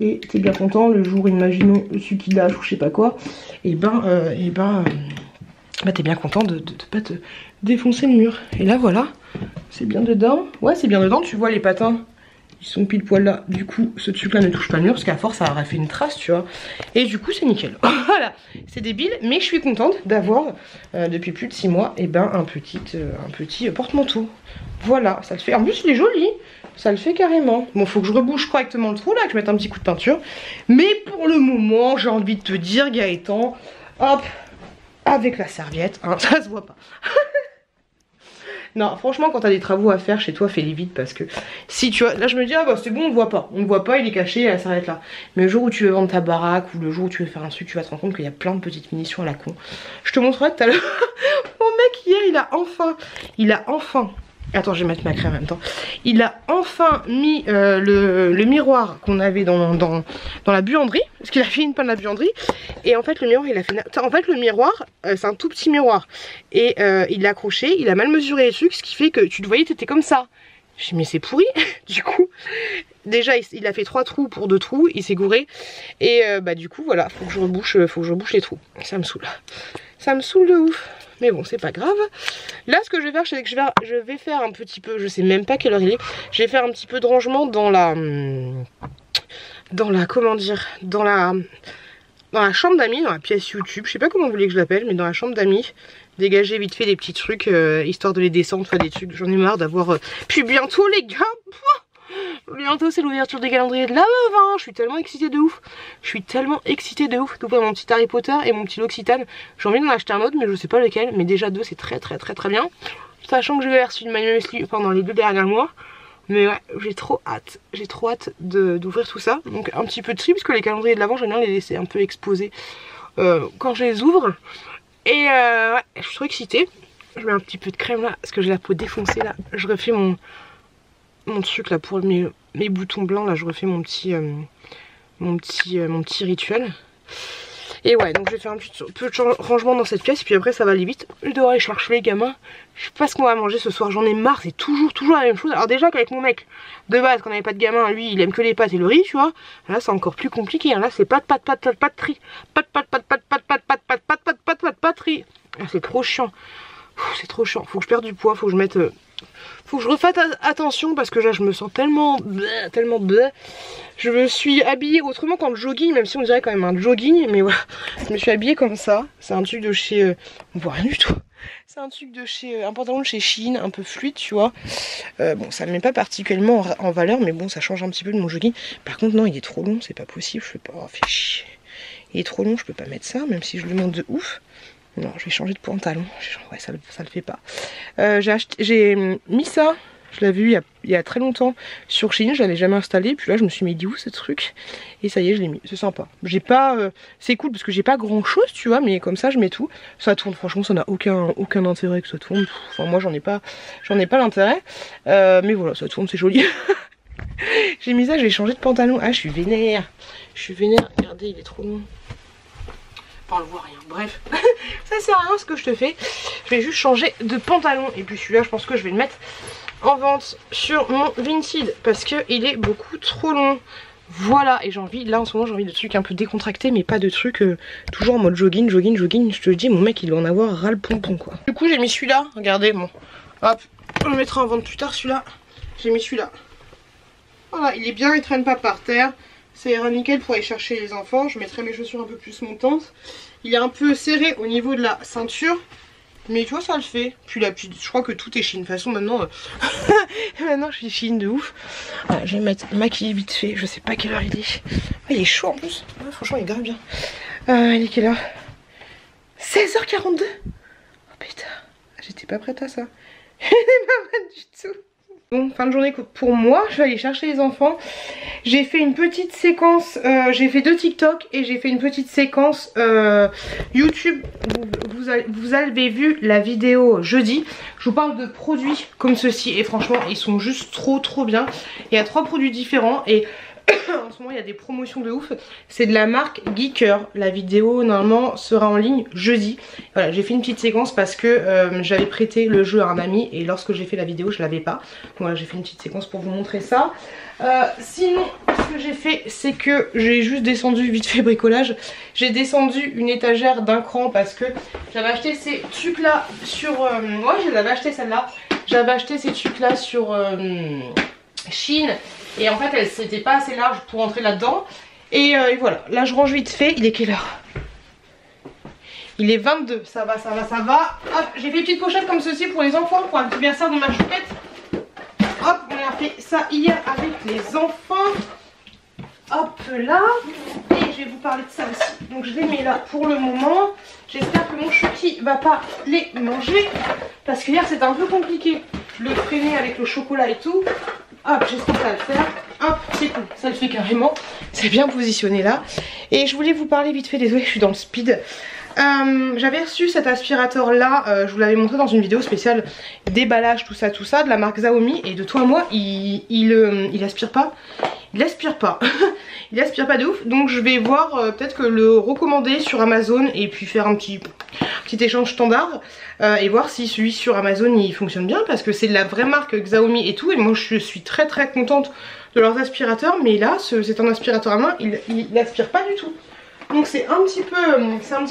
A: Et t'es bien content le jour, imaginons, celui qui lâche ou je sais pas quoi, bah t'es bien content de pas te défoncer le mur. Et là voilà, c'est bien dedans. Ouais c'est bien dedans, tu vois les patins, ils sont pile poil là. Du coup ce truc là ne touche pas le mur parce qu'à force ça aurait fait une trace, tu vois. Et du coup c'est nickel. Voilà, c'est débile, mais je suis contente d'avoir depuis plus de 6 mois et ben un petit porte-manteau. Voilà, ça le fait. En plus il est joli, ça le fait carrément. Bon faut que je rebouche correctement le trou là, que je mette un petit coup de peinture. Mais pour le moment j'ai envie de te dire Gaëtan, hop, avec la serviette, hein, ça se voit pas. Non, franchement, quand t'as des travaux à faire chez toi, fais-les vite parce que si tu vois, là je me dis, ah bah c'est bon, on le voit pas. On le voit pas, il est caché, elle s'arrête là. Mais le jour où tu veux vendre ta baraque ou le jour où tu veux faire un truc, tu vas te rendre compte qu'il y a plein de petites finitions à la con. Je te montrerai tout à l'heure. Mon mec, hier, il a enfin. Attends, je vais mettre ma crème en même temps. Il a enfin mis le miroir qu'on avait dans la buanderie. Parce qu'il a fait une panne à la buanderie. Et en fait, le miroir, il a fait. En fait, le miroir, c'est un tout petit miroir. Et il l'a accroché, il a mal mesuré les trucs, ce qui fait que tu te voyais, t'étais comme ça. Je dis, mais c'est pourri. Du coup, déjà, il a fait 3 trous pour 2 trous. Il s'est gouré. Et bah, du coup, voilà, faut que je rebouche les trous. Ça me saoule. Ça me saoule de ouf. Mais bon, c'est pas grave. Là, ce que je vais faire, c'est que je vais faire un petit peu, je sais même pas quelle heure il est. Je vais faire un petit peu de rangement dans la comment dire, dans la chambre d'amis, dans la pièce YouTube. Je sais pas comment vous voulez que je l'appelle, mais dans la chambre d'amis. Dégager vite fait des petits trucs, histoire de les descendre, enfin des trucs. J'en ai marre d'avoir. Puis bientôt, les gars. Bientôt c'est l'ouverture des calendriers de la meuf, hein. Je suis tellement excitée de ouf. Je suis tellement excitée de ouf d'ouvrir mon petit Harry Potter et mon petit L'Occitane. J'ai envie d'en acheter un autre mais je sais pas lequel. Mais déjà 2 c'est très bien. Sachant que je vais reçu de Manuel Wesley pendant les 2 derniers mois. Mais ouais, j'ai trop hâte d'ouvrir tout ça. Donc un petit peu de tri parce que les calendriers de l'avant j'aime bien les laisser un peu exposés quand je les ouvre. Et ouais, je suis trop excitée. Je mets un petit peu de crème là parce que j'ai la peau défoncée là. Je refais mon truc là pour mes boutons blancs là, je refais mon petit rituel. Et ouais, donc je vais faire un petit peu de rangement dans cette pièce, puis après ça va aller vite. Je dois aller chercher les gamins. Je sais pas ce qu'on va manger ce soir, j'en ai marre, c'est toujours la même chose. Alors déjà qu'avec mon mec, de base, quand on avait pas de gamin, lui il aime que les pâtes et le riz, tu vois. Là c'est encore plus compliqué, là c'est pâtes, riz. Pâtes, riz. C'est trop chiant. C'est trop chiant, faut que je perde du poids, faut que je mette... Faut que je refasse attention parce que là je me sens tellement bleh. Je me suis habillée autrement qu'en jogging, même si on dirait quand même un jogging, mais voilà, je me suis habillée comme ça. C'est un truc de chez... on voit rien du tout. C'est un truc de chez... un pantalon de chez Shein, un peu fluide, tu vois. Bon, ça ne met pas particulièrement en valeur, mais bon, ça change un petit peu de mon jogging. Par contre, non, il est trop long, c'est pas possible, je peux pas... Oh, fait chier. Il est trop long, je peux pas mettre ça, même si je le monte de ouf. Non, je vais changer de pantalon. Ouais, ça le fait pas. J'ai mis ça. Je l'avais vu il y a très longtemps sur Shein. Je l'avais jamais installé. Puis là, je me suis mis où ce truc. Et ça y est, je l'ai mis. C'est sympa. J'ai pas. C'est cool parce que j'ai pas grand chose, tu vois. Mais comme ça, je mets tout. Ça tourne. Franchement, ça n'a aucun intérêt que ça tourne. Enfin, moi, j'en ai pas l'intérêt. Mais voilà, ça tourne, c'est joli. J'ai mis ça. J'ai changé de pantalon. Ah, je suis vénère. Regardez, il est trop long. On le voit rien, bref. Ça sert à rien ce que je te fais. Je vais juste changer de pantalon. Et puis celui-là je pense que je vais le mettre en vente sur mon Vinted parce que il est beaucoup trop long. Voilà, et j'ai envie, là en ce moment j'ai envie de trucs un peu décontractés, mais pas de trucs toujours en mode jogging. Je te dis, mon mec il doit en avoir ras le pompon quoi. Du coup j'ai mis celui-là, regardez, bon. Hop, on le mettra en vente plus tard celui-là. J'ai mis celui-là. Voilà, il est bien, il traîne pas par terre. Ça ira nickel pour aller chercher les enfants. Je mettrai mes chaussures un peu plus montantes. Il est un peu serré au niveau de la ceinture. Mais tu vois, ça le fait. Puis là, je crois que tout est Shein. De toute façon, maintenant, maintenant je suis Shein de ouf. Voilà, je vais mettre maquillé vite fait. Je sais pas quelle heure il est. Ah, il est chaud en plus. Ouais, franchement, il est grave bien. Il est quelle heure? 16h42. Oh putain, j'étais pas prête à ça. Elle est pas prête du tout. Bon, fin de journée pour moi, je vais aller chercher les enfants. J'ai fait une petite séquence, j'ai fait 2 TikTok et j'ai fait une petite séquence YouTube. Vous avez vu la vidéo jeudi. Je vous parle de produits comme ceci et franchement ils sont juste trop bien. Il y a 3 produits différents et en ce moment il y a des promotions de ouf. C'est de la marque Geeker. La vidéo normalement sera en ligne jeudi. Voilà, j'ai fait une petite séquence parce que j'avais prêté le jeu à un ami et lorsque j'ai fait la vidéo je l'avais pas. Donc voilà, j'ai fait une petite séquence pour vous montrer ça. Sinon ce que j'ai fait c'est que j'ai juste descendu vite fait bricolage. J'ai descendu une étagère d'un cran parce que j'avais acheté ces trucs là sur... ouais, je l'avais acheté celle-là. J'avais acheté ces trucs là sur Shein. Et en fait elle c'était pas assez large pour entrer là-dedans. Et voilà, là je range vite fait. Il est quelle heure? Il est 22, ça va. Hop, j'ai fait une petite pochette comme ceci pour les enfants, pour anniversaire dans ma chouquette. Hop, on a fait ça hier avec les enfants. Hop là. Et je vais vous parler de ça aussi. Donc je les mets là pour le moment. J'espère que mon Chucky va pas les manger. Parce que hier c'était un peu compliqué. Le freiner avec le chocolat et tout. Hop, j'espère que ça va le faire. Hop, c'est cool, ça le fait carrément. C'est bien positionné là. Et je voulais vous parler vite fait, désolé, je suis dans le speed. J'avais reçu cet aspirateur là, je vous l'avais montré dans une vidéo spéciale déballage tout ça de la marque Xiaomi, et de toi à moi il aspire pas, il aspire pas il aspire pas de ouf, donc je vais voir peut-être que le recommander sur Amazon et puis faire un petit échange standard et voir si celui sur Amazon il fonctionne bien, parce que c'est de la vraie marque Xiaomi et tout, et moi je suis très contente de leurs aspirateurs, mais là c'est un aspirateur à main, il aspire pas du tout. Donc c'est un petit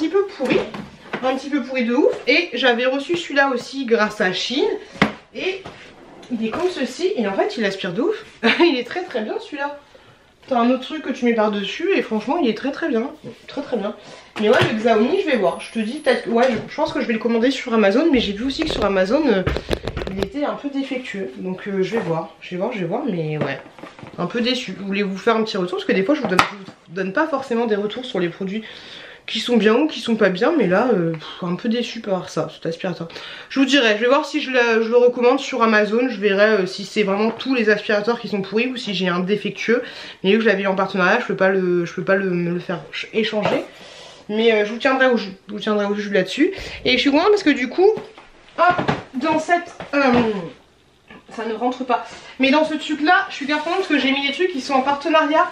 A: peu pourri de ouf. Et j'avais reçu celui-là aussi grâce à Chine. Et il est comme ceci. Et en fait il aspire de ouf. Il est très bien celui-là. T'as un autre truc que tu mets par dessus. Et franchement il est très bien. Très bien. Mais ouais, le Xiaomi je vais voir. Je te dis peut-être que ouais, je pense que je vais le commander sur Amazon. Mais j'ai vu aussi que sur Amazon il était un peu défectueux. Donc je vais voir. Mais ouais, un peu déçu. Je voulais vous faire un petit retour parce que des fois je vous donne pas forcément des retours sur les produits qui sont bien ou qui sont pas bien, mais là un peu déçu par ça, cet aspirateur. Je vous dirai, je vais voir si je le recommande sur Amazon. Je verrai si c'est vraiment tous les aspirateurs qui sont pourris ou si j'ai un défectueux. Mais vu que je l'avais en partenariat, je peux pas me le faire échanger. Mais je vous tiendrai au jus là-dessus. Et je suis contente parce que du coup, hop, dans cette ça ne rentre pas. Mais dans ce truc là, je suis bien contente parce que j'ai mis des trucs qui sont en partenariat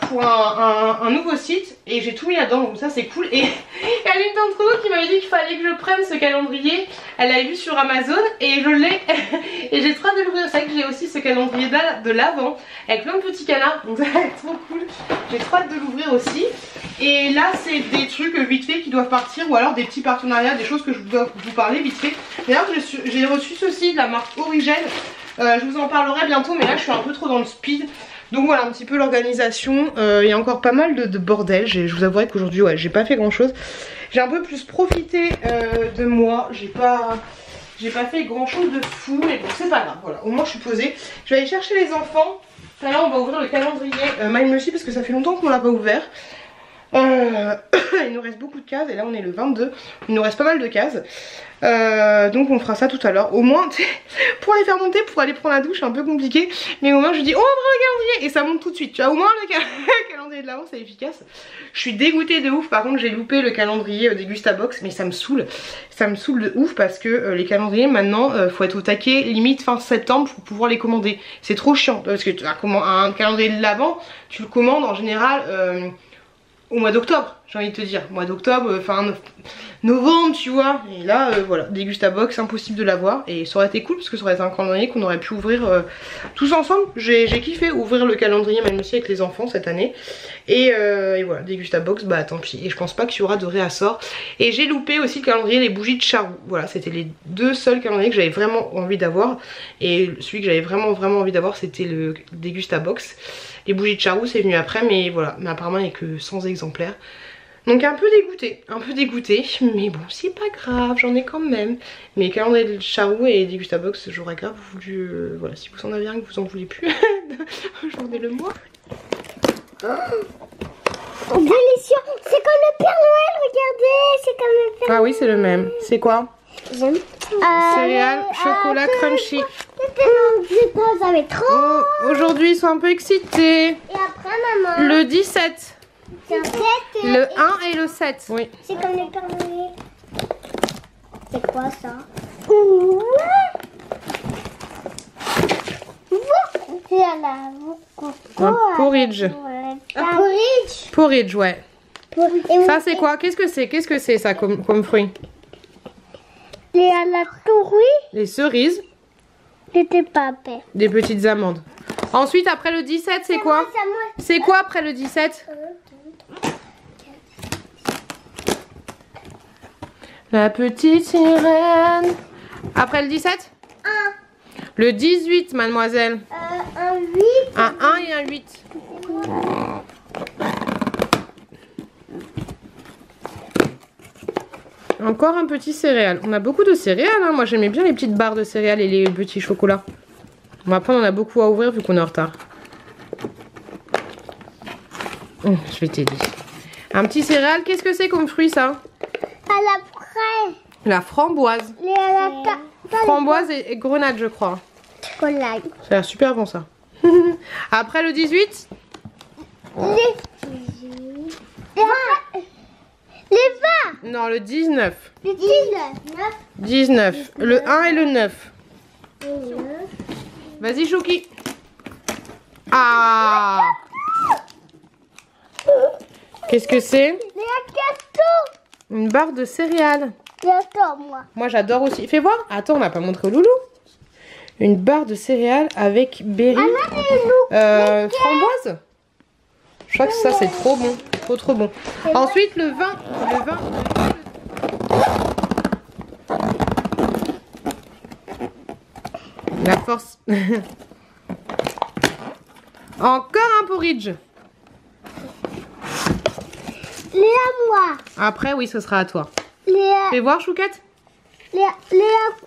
A: pour un nouveau site. Et j'ai tout mis là-dedans, donc ça c'est cool. Et il y a une d'entre vous qui m'avait dit qu'il fallait que je prenne ce calendrier. Elle l'a vu sur Amazon et je l'ai. Et j'ai trop hâte de l'ouvrir. C'est vrai que j'ai aussi ce calendrier de l'avant avec plein de petits canards. Donc ça va être trop cool. J'ai trop hâte de l'ouvrir aussi. Et là c'est des trucs vite fait qui doivent partir, ou alors des petits partenariats, des choses que je dois vous parler vite fait. D'ailleurs j'ai reçu ceci de la marque Origel. Je vous en parlerai bientôt, mais là je suis un peu trop dans le speed. Donc voilà un petit peu l'organisation. Il y a encore pas mal de bordel. Je vous avouerai qu'aujourd'hui ouais, j'ai pas fait grand chose. J'ai un peu plus profité de moi. J'ai pas fait grand chose de fou, mais bon c'est pas grave. Voilà, au moins je suis posée. Je vais aller chercher les enfants. Là on va ouvrir le calendrier My Mercy parce que ça fait longtemps qu'on l'a pas ouvert. Il nous reste beaucoup de cases et là on est le 22, il nous reste pas mal de cases, donc on fera ça tout à l'heure. Au moins pour les faire monter, pour aller prendre la douche c'est un peu compliqué, mais au moins je dis oh on va prendre le calendrier et ça monte tout de suite, tu vois, au moins le calendrier de l'avant c'est efficace. Je suis dégoûtée de ouf, par contre j'ai loupé le calendrier des Gustabox, mais ça me saoule de ouf parce que les calendriers maintenant faut être au taquet limite fin septembre pour pouvoir les commander. C'est trop chiant parce que un calendrier de l'avant tu le commandes en général au mois d'octobre, j'ai envie de te dire, mois d'octobre, fin novembre tu vois. Et là voilà, des Gustabox, impossible de l'avoir. Et ça aurait été cool parce que ça aurait été un calendrier qu'on aurait pu ouvrir tous ensemble. J'ai kiffé ouvrir le calendrier même aussi avec les enfants cette année. Et voilà, des Gustabox, bah tant pis. Et je pense pas qu'il y aura de réassort. Et j'ai loupé aussi le calendrier les bougies de Charou. Voilà, c'était les deux seuls calendriers que j'avais vraiment envie d'avoir. Et celui que j'avais vraiment envie d'avoir c'était le des Gustabox. Les bougies de Charou c'est venu après, mais voilà, mais apparemment il n'y a que 100 exemplaires. Donc un peu dégoûtée, mais bon c'est pas grave, j'en ai quand même. Mais calendrier de Charou et des Gustabox, j'aurais grave voulu, voilà, si vous en avez un que vous en voulez plus, j'en ai le moi.
B: Oh, délicieux, c'est comme le Père Noël, regardez, c'est comme le Père Noël.
A: Ah oui c'est le même, c'est quoi?
B: J'aime.
A: Céréales, chocolat crunchy.
B: Ça va être trop.
A: Oh, aujourd'hui ils sont un peu excités.
B: Et après maman.
A: Le 17. Le 1 et le 7. Oui.
B: C'est comme le Père Noël. C'est quoi ça?
A: Un porridge.
B: Un porridge.
A: Porridge, ouais. Ça c'est quoi? Qu'est-ce que c'est ça comme fruit?
B: Et à la tourie.
A: Les cerises.
B: C'était pas bête.
A: Des petites amandes. Ensuite après le 17 c'est quoi? C'est quoi après le 17? La petite sirène. Après le 17?
B: 1.
A: Le 18 mademoiselle.
B: Un 8.
A: Un 1 et un 8. Encore un petit céréal. On a beaucoup de céréales, hein. Moi j'aimais bien les petites barres de céréales et les petits chocolats. Bon, après on en a beaucoup à ouvrir vu qu'on est en retard. Je vais t'aider. Un petit céréal, qu'est-ce que c'est comme fruit ça?
B: À la fraise.
A: La framboise. Framboise et grenade, je crois.
B: Collade.
A: Ça a l'air super bon ça. Après le 18?
B: Les 20.
A: Non, le 19.
B: Le 19.
A: 19. Le 1 et le 9. Vas-y, Chouki. Ah! Qu'est-ce que c'est?
B: Les gâteaux.
A: Une barre de céréales.
B: J'adore, moi.
A: Moi, j'adore aussi. Fais voir. Attends, on n'a pas montré au loulou. Une barre de céréales avec berry. Framboise. Je crois que ça, c'est trop bon. Trop bon. Ensuite, le vin. La force. Encore un porridge.
B: Les à moi.
A: Après, oui, ce sera à toi.
B: Les
A: Fais voir, Chouquette.
B: à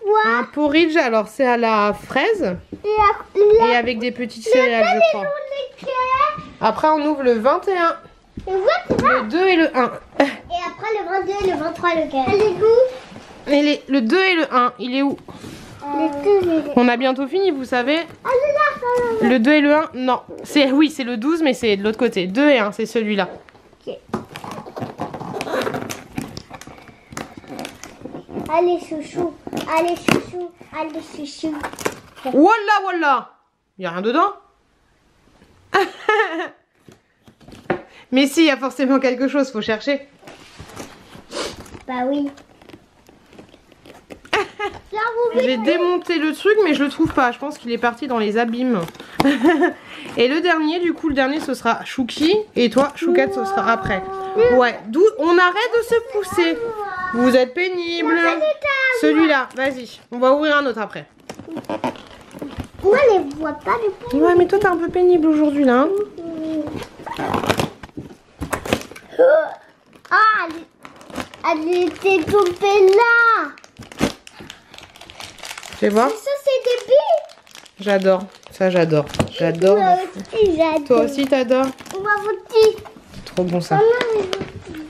B: quoi?
A: Un porridge, alors c'est à la fraise. Et avec des petites céréales, je crois. Après, on ouvre le 21. Le 2 et le 1.
B: Et après le 22 et le 23, lequel? Elle est où?
A: Et le 2 et le 1, il est où? On a bientôt fini, vous savez. Le 2 et le 1, non. Oui, c'est le 12, mais c'est de l'autre côté. 2 et 1, c'est celui-là.
B: Ok. Allez, chouchou. Allez, chouchou. Allez, chouchou.
A: Voilà. Il n'y a rien dedans? Mais si, il y a forcément quelque chose, faut chercher.
B: Bah oui.
A: J'ai démonté le truc, mais je le trouve pas. Je pense qu'il est parti dans les abîmes. Et le dernier, du coup, le dernier, ce sera Chouki. Et toi, Chouquette, ce sera après. Ouais, d'où on arrête de se pousser. Vous êtes pénible. Celui-là, vas-y. On va ouvrir un autre après.
B: Moi, je les vois pas les poules.
A: Ouais, mais toi, t'es un peu pénible aujourd'hui, là. Hein.
B: Ah, elle était tombée là.
A: Tu vois?
B: Ça, c'est des billes.
A: J'adore. Ça, j'adore. J'adore.
B: Moi aussi, j'adore.
A: Toi aussi, t'adores?
B: Moi aussi.
A: Trop bon, ça.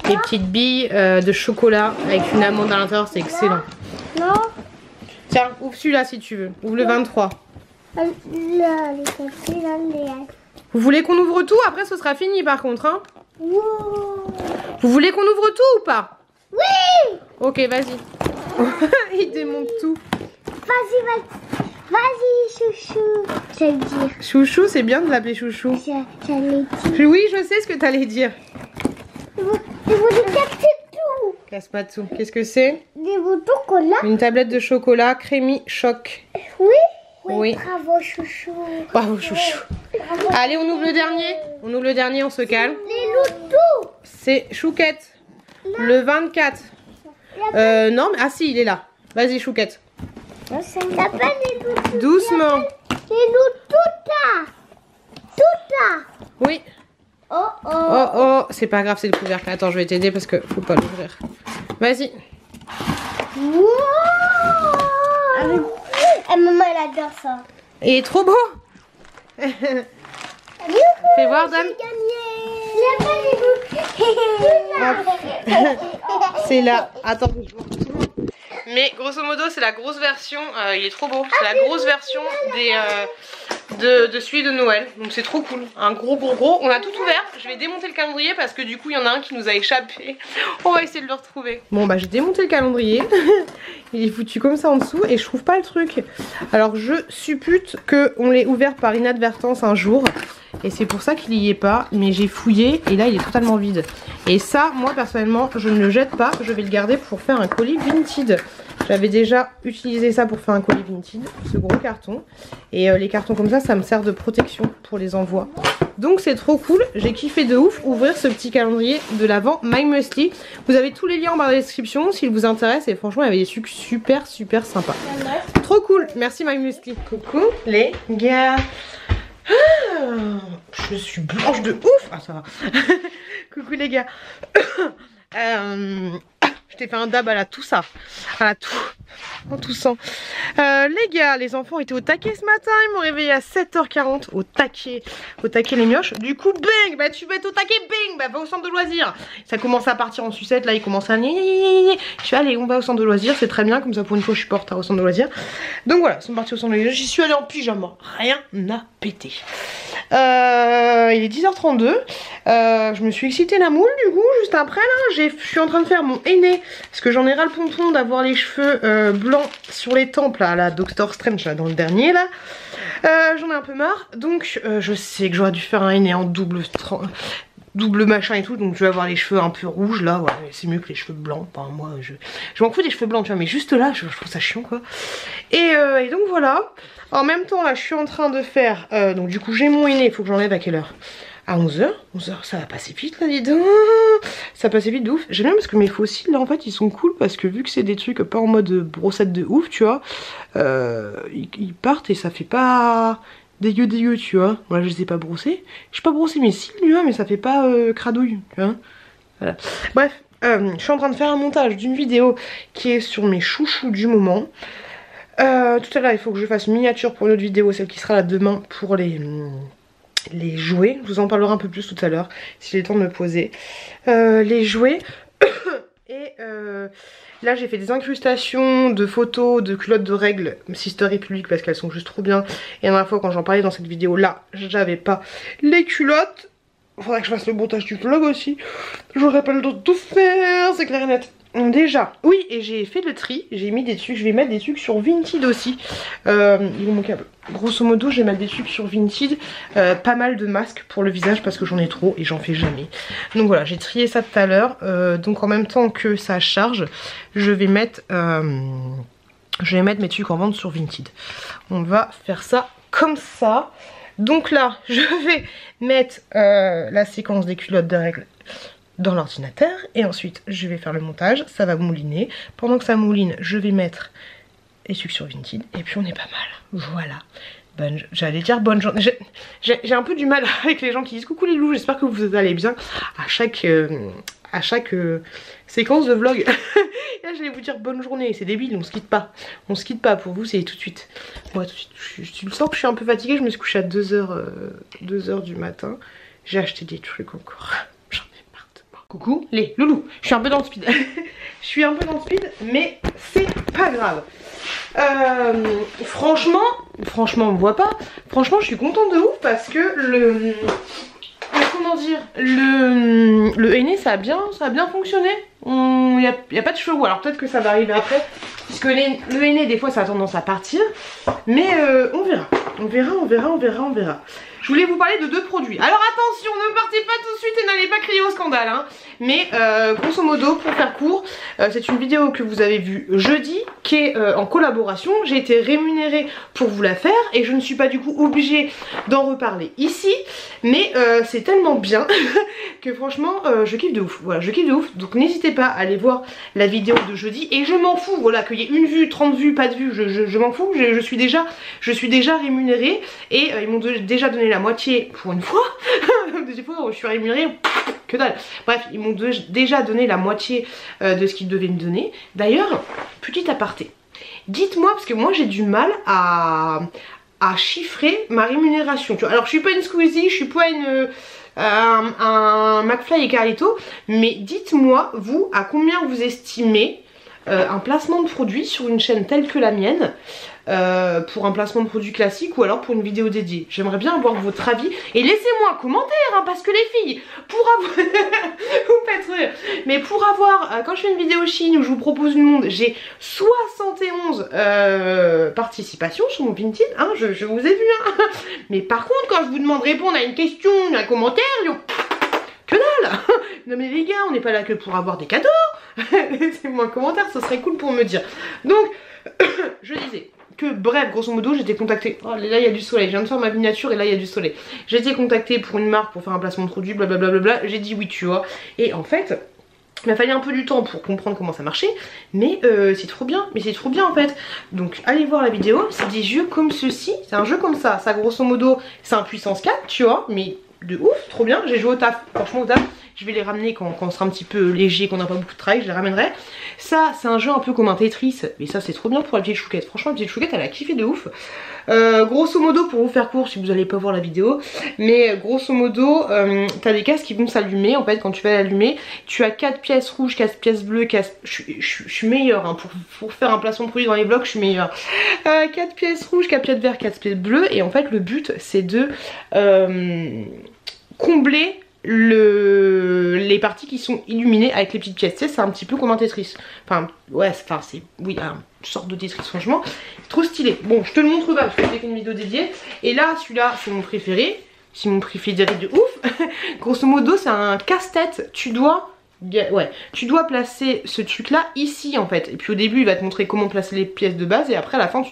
A: Les petites billes de chocolat avec une amande à l'intérieur, c'est excellent.
B: Non.
A: Tiens, ouvre celui-là si tu veux. Ouvre le 23.
B: Là, les cafés, là,
A: Vous voulez qu'on ouvre tout? Après, ce sera fini par contre. Hein.
B: Wow.
A: Vous voulez qu'on ouvre tout ou pas?
B: Oui.
A: Ok, vas-y. Il démonte tout.
B: Vas-y, chouchou. J'allais dire.
A: Chouchou, c'est bien de l'appeler chouchou.
B: J'allais dire.
A: Oui, je sais ce que t'allais dire.
B: Ils voulaient casser tout.
A: Casse pas tout. Qu'est-ce que c'est?
B: Des boutons collants.
A: Une tablette de chocolat Crémy Choc.
B: Oui.
A: Oui.
B: Bravo, chouchou.
A: Bravo, chouchou.
B: Bravo.
A: Allez, on ouvre le dernier. On ouvre le dernier, on se calme.
B: Les loutous.
A: C'est Chouquette. Le 24. Non, mais... Ah si, il est là. Vas-y, Chouquette.
B: T'as pas les loutous.
A: Doucement.
B: Les loutous là. Tout là.
A: Oui. Oh, c'est pas grave, c'est le couvercle. Attends, je vais t'aider parce que faut pas l'ouvrir. Vas-y.
B: Wow. Maman, elle adore ça.
A: Il est trop beau. Fais voir, Dame. C'est là. Attends. Mais grosso modo, c'est la grosse version. Il est trop beau. C'est la grosse version de celui de Noël. Donc c'est trop cool. Un gros. On a tout ouvert. Je vais démonter le calendrier parce que du coup, il y en a un qui nous a échappé. On va essayer de le retrouver. Bon, bah j'ai démonté le calendrier. Il est foutu comme ça en dessous et je trouve pas le truc. Alors je suppute qu'on l'ait ouvert par inadvertance un jour. Et c'est pour ça qu'il y est pas. Mais j'ai fouillé et là il est totalement vide. Et ça, moi personnellement, je ne le jette pas. Je vais le garder pour faire un colis Vinted. J'avais déjà utilisé ça pour faire un colis Vinted, ce gros carton. Et les cartons comme ça me sert de protection pour les envois. Donc c'est trop cool, j'ai kiffé de ouf ouvrir ce petit calendrier de l'Avent My Musli. Vous avez tous les liens en barre de description s'il vous intéresse. Et franchement il y avait des trucs super sympas. Trop cool, merci My Musli. Coucou les gars. Je suis blanche de ouf. Ah ça va. Coucou les gars. Je Je t'ai fait un dab à la tout ça. À la tout. En toussant. Les gars, les enfants étaient au taquet ce matin. Ils m'ont réveillé à 7h40. Au taquet les mioches. Du coup, bang, bah tu vas être au taquet, bang, bah va au centre de loisirs. Ça commence à partir en sucette. Là, ils commencent à... Je suis allée, on va au centre de loisirs. C'est très bien. Comme ça, pour une fois, je suis pas en retard au centre de loisirs. Donc voilà, ils sont partis au centre de loisirs. J'y suis allée en pyjama. Rien n'a pété. Il est 10h32. Je me suis excitée la moule du coup juste après là. Je suis en train de faire mon henné parce que j'en ai ras le pompon d'avoir les cheveux blancs sur les tempes là, la Doctor Strange là, dans le dernier là. J'en ai un peu marre. Donc je sais que j'aurais dû faire un henné en double machin et tout, donc je vais avoir les cheveux un peu rouges là, ouais, c'est mieux que les cheveux blancs. Enfin moi je m'en fous des cheveux blancs tu vois, mais juste là je trouve ça chiant quoi. Et donc voilà. En même temps là je suis en train de faire donc du coup j'ai mon henné, il faut que j'enlève à quelle heure? À 11h, ça va passer vite là dis donc. Ça va passer vite de ouf. J'aime bien parce que mes fossiles là en fait ils sont cool parce que vu que c'est des trucs pas en mode brossette de ouf tu vois, ils partent et ça fait pas dégueu tu vois. Moi je les ai pas brossés. Je suis pas brossé mes cils tu vois, mais ça fait pas cradouille tu vois. Voilà. Bref, je suis en train de faire un montage d'une vidéo qui est sur mes chouchous du moment. Tout à l'heure il faut que je fasse une miniature pour une autre vidéo, celle qui sera là demain pour les jouets. Je vous en parlerai un peu plus tout à l'heure si j'ai le temps de me poser. Les jouets. Et là j'ai fait des incrustations de photos de culottes de règles Sister Republic parce qu'elles sont juste trop bien. Et la dernière fois quand j'en parlais dans cette vidéo là, j'avais pas les culottes. Faudrait que je fasse le montage du vlog aussi. J'aurais pas le temps de tout faire, c'est clair et net. Déjà, oui, et j'ai fait le tri, j'ai mis des trucs, je vais mettre des trucs sur Vinted aussi. Il est mon câble. Grosso modo, je vais mettre des trucs sur Vinted, pas mal de masques pour le visage parce que j'en ai trop et j'en fais jamais. Donc voilà, j'ai trié ça tout à l'heure. Donc en même temps que ça charge, je vais mettre mes trucs en vente sur Vinted. On va faire ça comme ça. Donc là, je vais mettre la séquence des culottes de règles dans l'ordinateur et ensuite je vais faire le montage, ça va mouliner. Pendant que ça mouline, je vais mettre les trucs sur Vinted et puis on est pas mal. Voilà. J'allais dire bonne journée. J'ai un peu du mal avec les gens qui disent coucou les loups, j'espère que vous allez bien à chaque séquence de vlog. Là j'allais vous dire bonne journée, c'est débile, on se quitte pas. On se quitte pas, pour vous c'est tout de suite. Moi tout de suite, tu le sens que je suis un peu fatiguée, je me suis couchée à 2h du matin. J'ai acheté des trucs encore. Coucou les loulous, je suis un peu dans le speed. Je suis un peu dans le speed, mais c'est pas grave. Franchement, on me voit pas. Franchement, je suis contente de ouf parce que comment dire, le henné ça a bien fonctionné. Il n'y a pas de cheveux roux. Alors peut-être que ça va arriver après, puisque le henné des fois ça a tendance à partir. Mais on verra. Je voulais vous parler de deux produits. Alors attention, ne partez pas tout de suite et n'allez pas crier au scandale hein. Mais grosso modo, pour faire court, c'est une vidéo que vous avez vue jeudi, qui est en collaboration. J'ai été rémunérée pour vous la faire et je ne suis pas du coup obligée d'en reparler ici. Mais c'est tellement bien que franchement, je kiffe de ouf. Voilà, je kiffe de ouf. Donc n'hésitez pas à aller voir la vidéo de jeudi. Et je m'en fous, voilà, qu'il y ait une vue, 30 vues, pas de vues, je m'en fous. Je suis déjà rémunérée et ils m'ont déjà donné la moitié pour une fois. Des fois je suis rémunérée, que dalle. Bref, ils m'ont déjà donné la moitié de ce qu'ils devaient me donner. D'ailleurs, petit aparté, dites-moi, parce que moi j'ai du mal à chiffrer ma rémunération. Alors je suis pas une Squeezie, je suis pas un McFly et Carlito, mais dites-moi vous à combien vous estimez un placement de produit sur une chaîne telle que la mienne. Pour un placement de produit classique ou alors pour une vidéo dédiée. J'aimerais bien avoir votre avis et laissez-moi un commentaire hein, parce que les filles, pour avoir vous faites rire, mais pour avoir quand je fais une vidéo Chine où je vous propose du monde, j'ai 71 participations sur mon Vinted hein, je vous ai vu hein. Mais par contre quand je vous demande de répondre à une question, un commentaire, que dalle. Non mais les gars, on n'est pas là que pour avoir des cadeaux. Laissez-moi un commentaire, ce serait cool pour me dire. Donc je disais que bref, grosso modo, j'étais contactée. Oh, là il y a du soleil, je viens de faire ma miniature et là il y a du soleil. J'ai été contactée pour une marque pour faire un placement de produit, blablabla. J'ai dit oui, tu vois. Et en fait, il m'a fallu un peu du temps pour comprendre comment ça marchait, mais c'est trop bien, en fait. Donc allez voir la vidéo, c'est des jeux comme ceci, c'est un jeu comme ça grosso modo, c'est un puissance 4, tu vois, mais de ouf, trop bien. J'ai joué au taf, franchement au taf, je vais les ramener quand on sera un petit peu léger, qu'on n'a pas beaucoup de travail, je les ramènerai. Ça c'est un jeu un peu comme un Tetris, mais ça c'est trop bien pour la petite chouquette. Franchement la petite chouquette elle a kiffé de ouf. Grosso modo, pour vous faire court si vous n'allez pas voir la vidéo, mais grosso modo t'as des cases qui vont s'allumer. En fait quand tu vas l'allumer, tu as 4 pièces rouges, 4 pièces bleues, je suis meilleure hein, pour faire un placement de produit dans les vlogs, je suis meilleure. 4 pièces rouges, 4 pièces vertes, 4 pièces bleues, et en fait le but c'est de combler les parties qui sont illuminées avec les petites pièces. Tu sais, c'est un petit peu comme un Tetris. Enfin, ouais, c'est oui, une sorte de Tetris, franchement. Trop stylé. Bon, je te le montre pas parce que c'est une vidéo dédiée. Et là, celui-là, c'est mon préféré. C'est mon préféré de ouf. Grosso modo, c'est un casse-tête. Tu dois placer ce truc là ici en fait, et puis au début il va te montrer comment placer les pièces de base, et après à la fin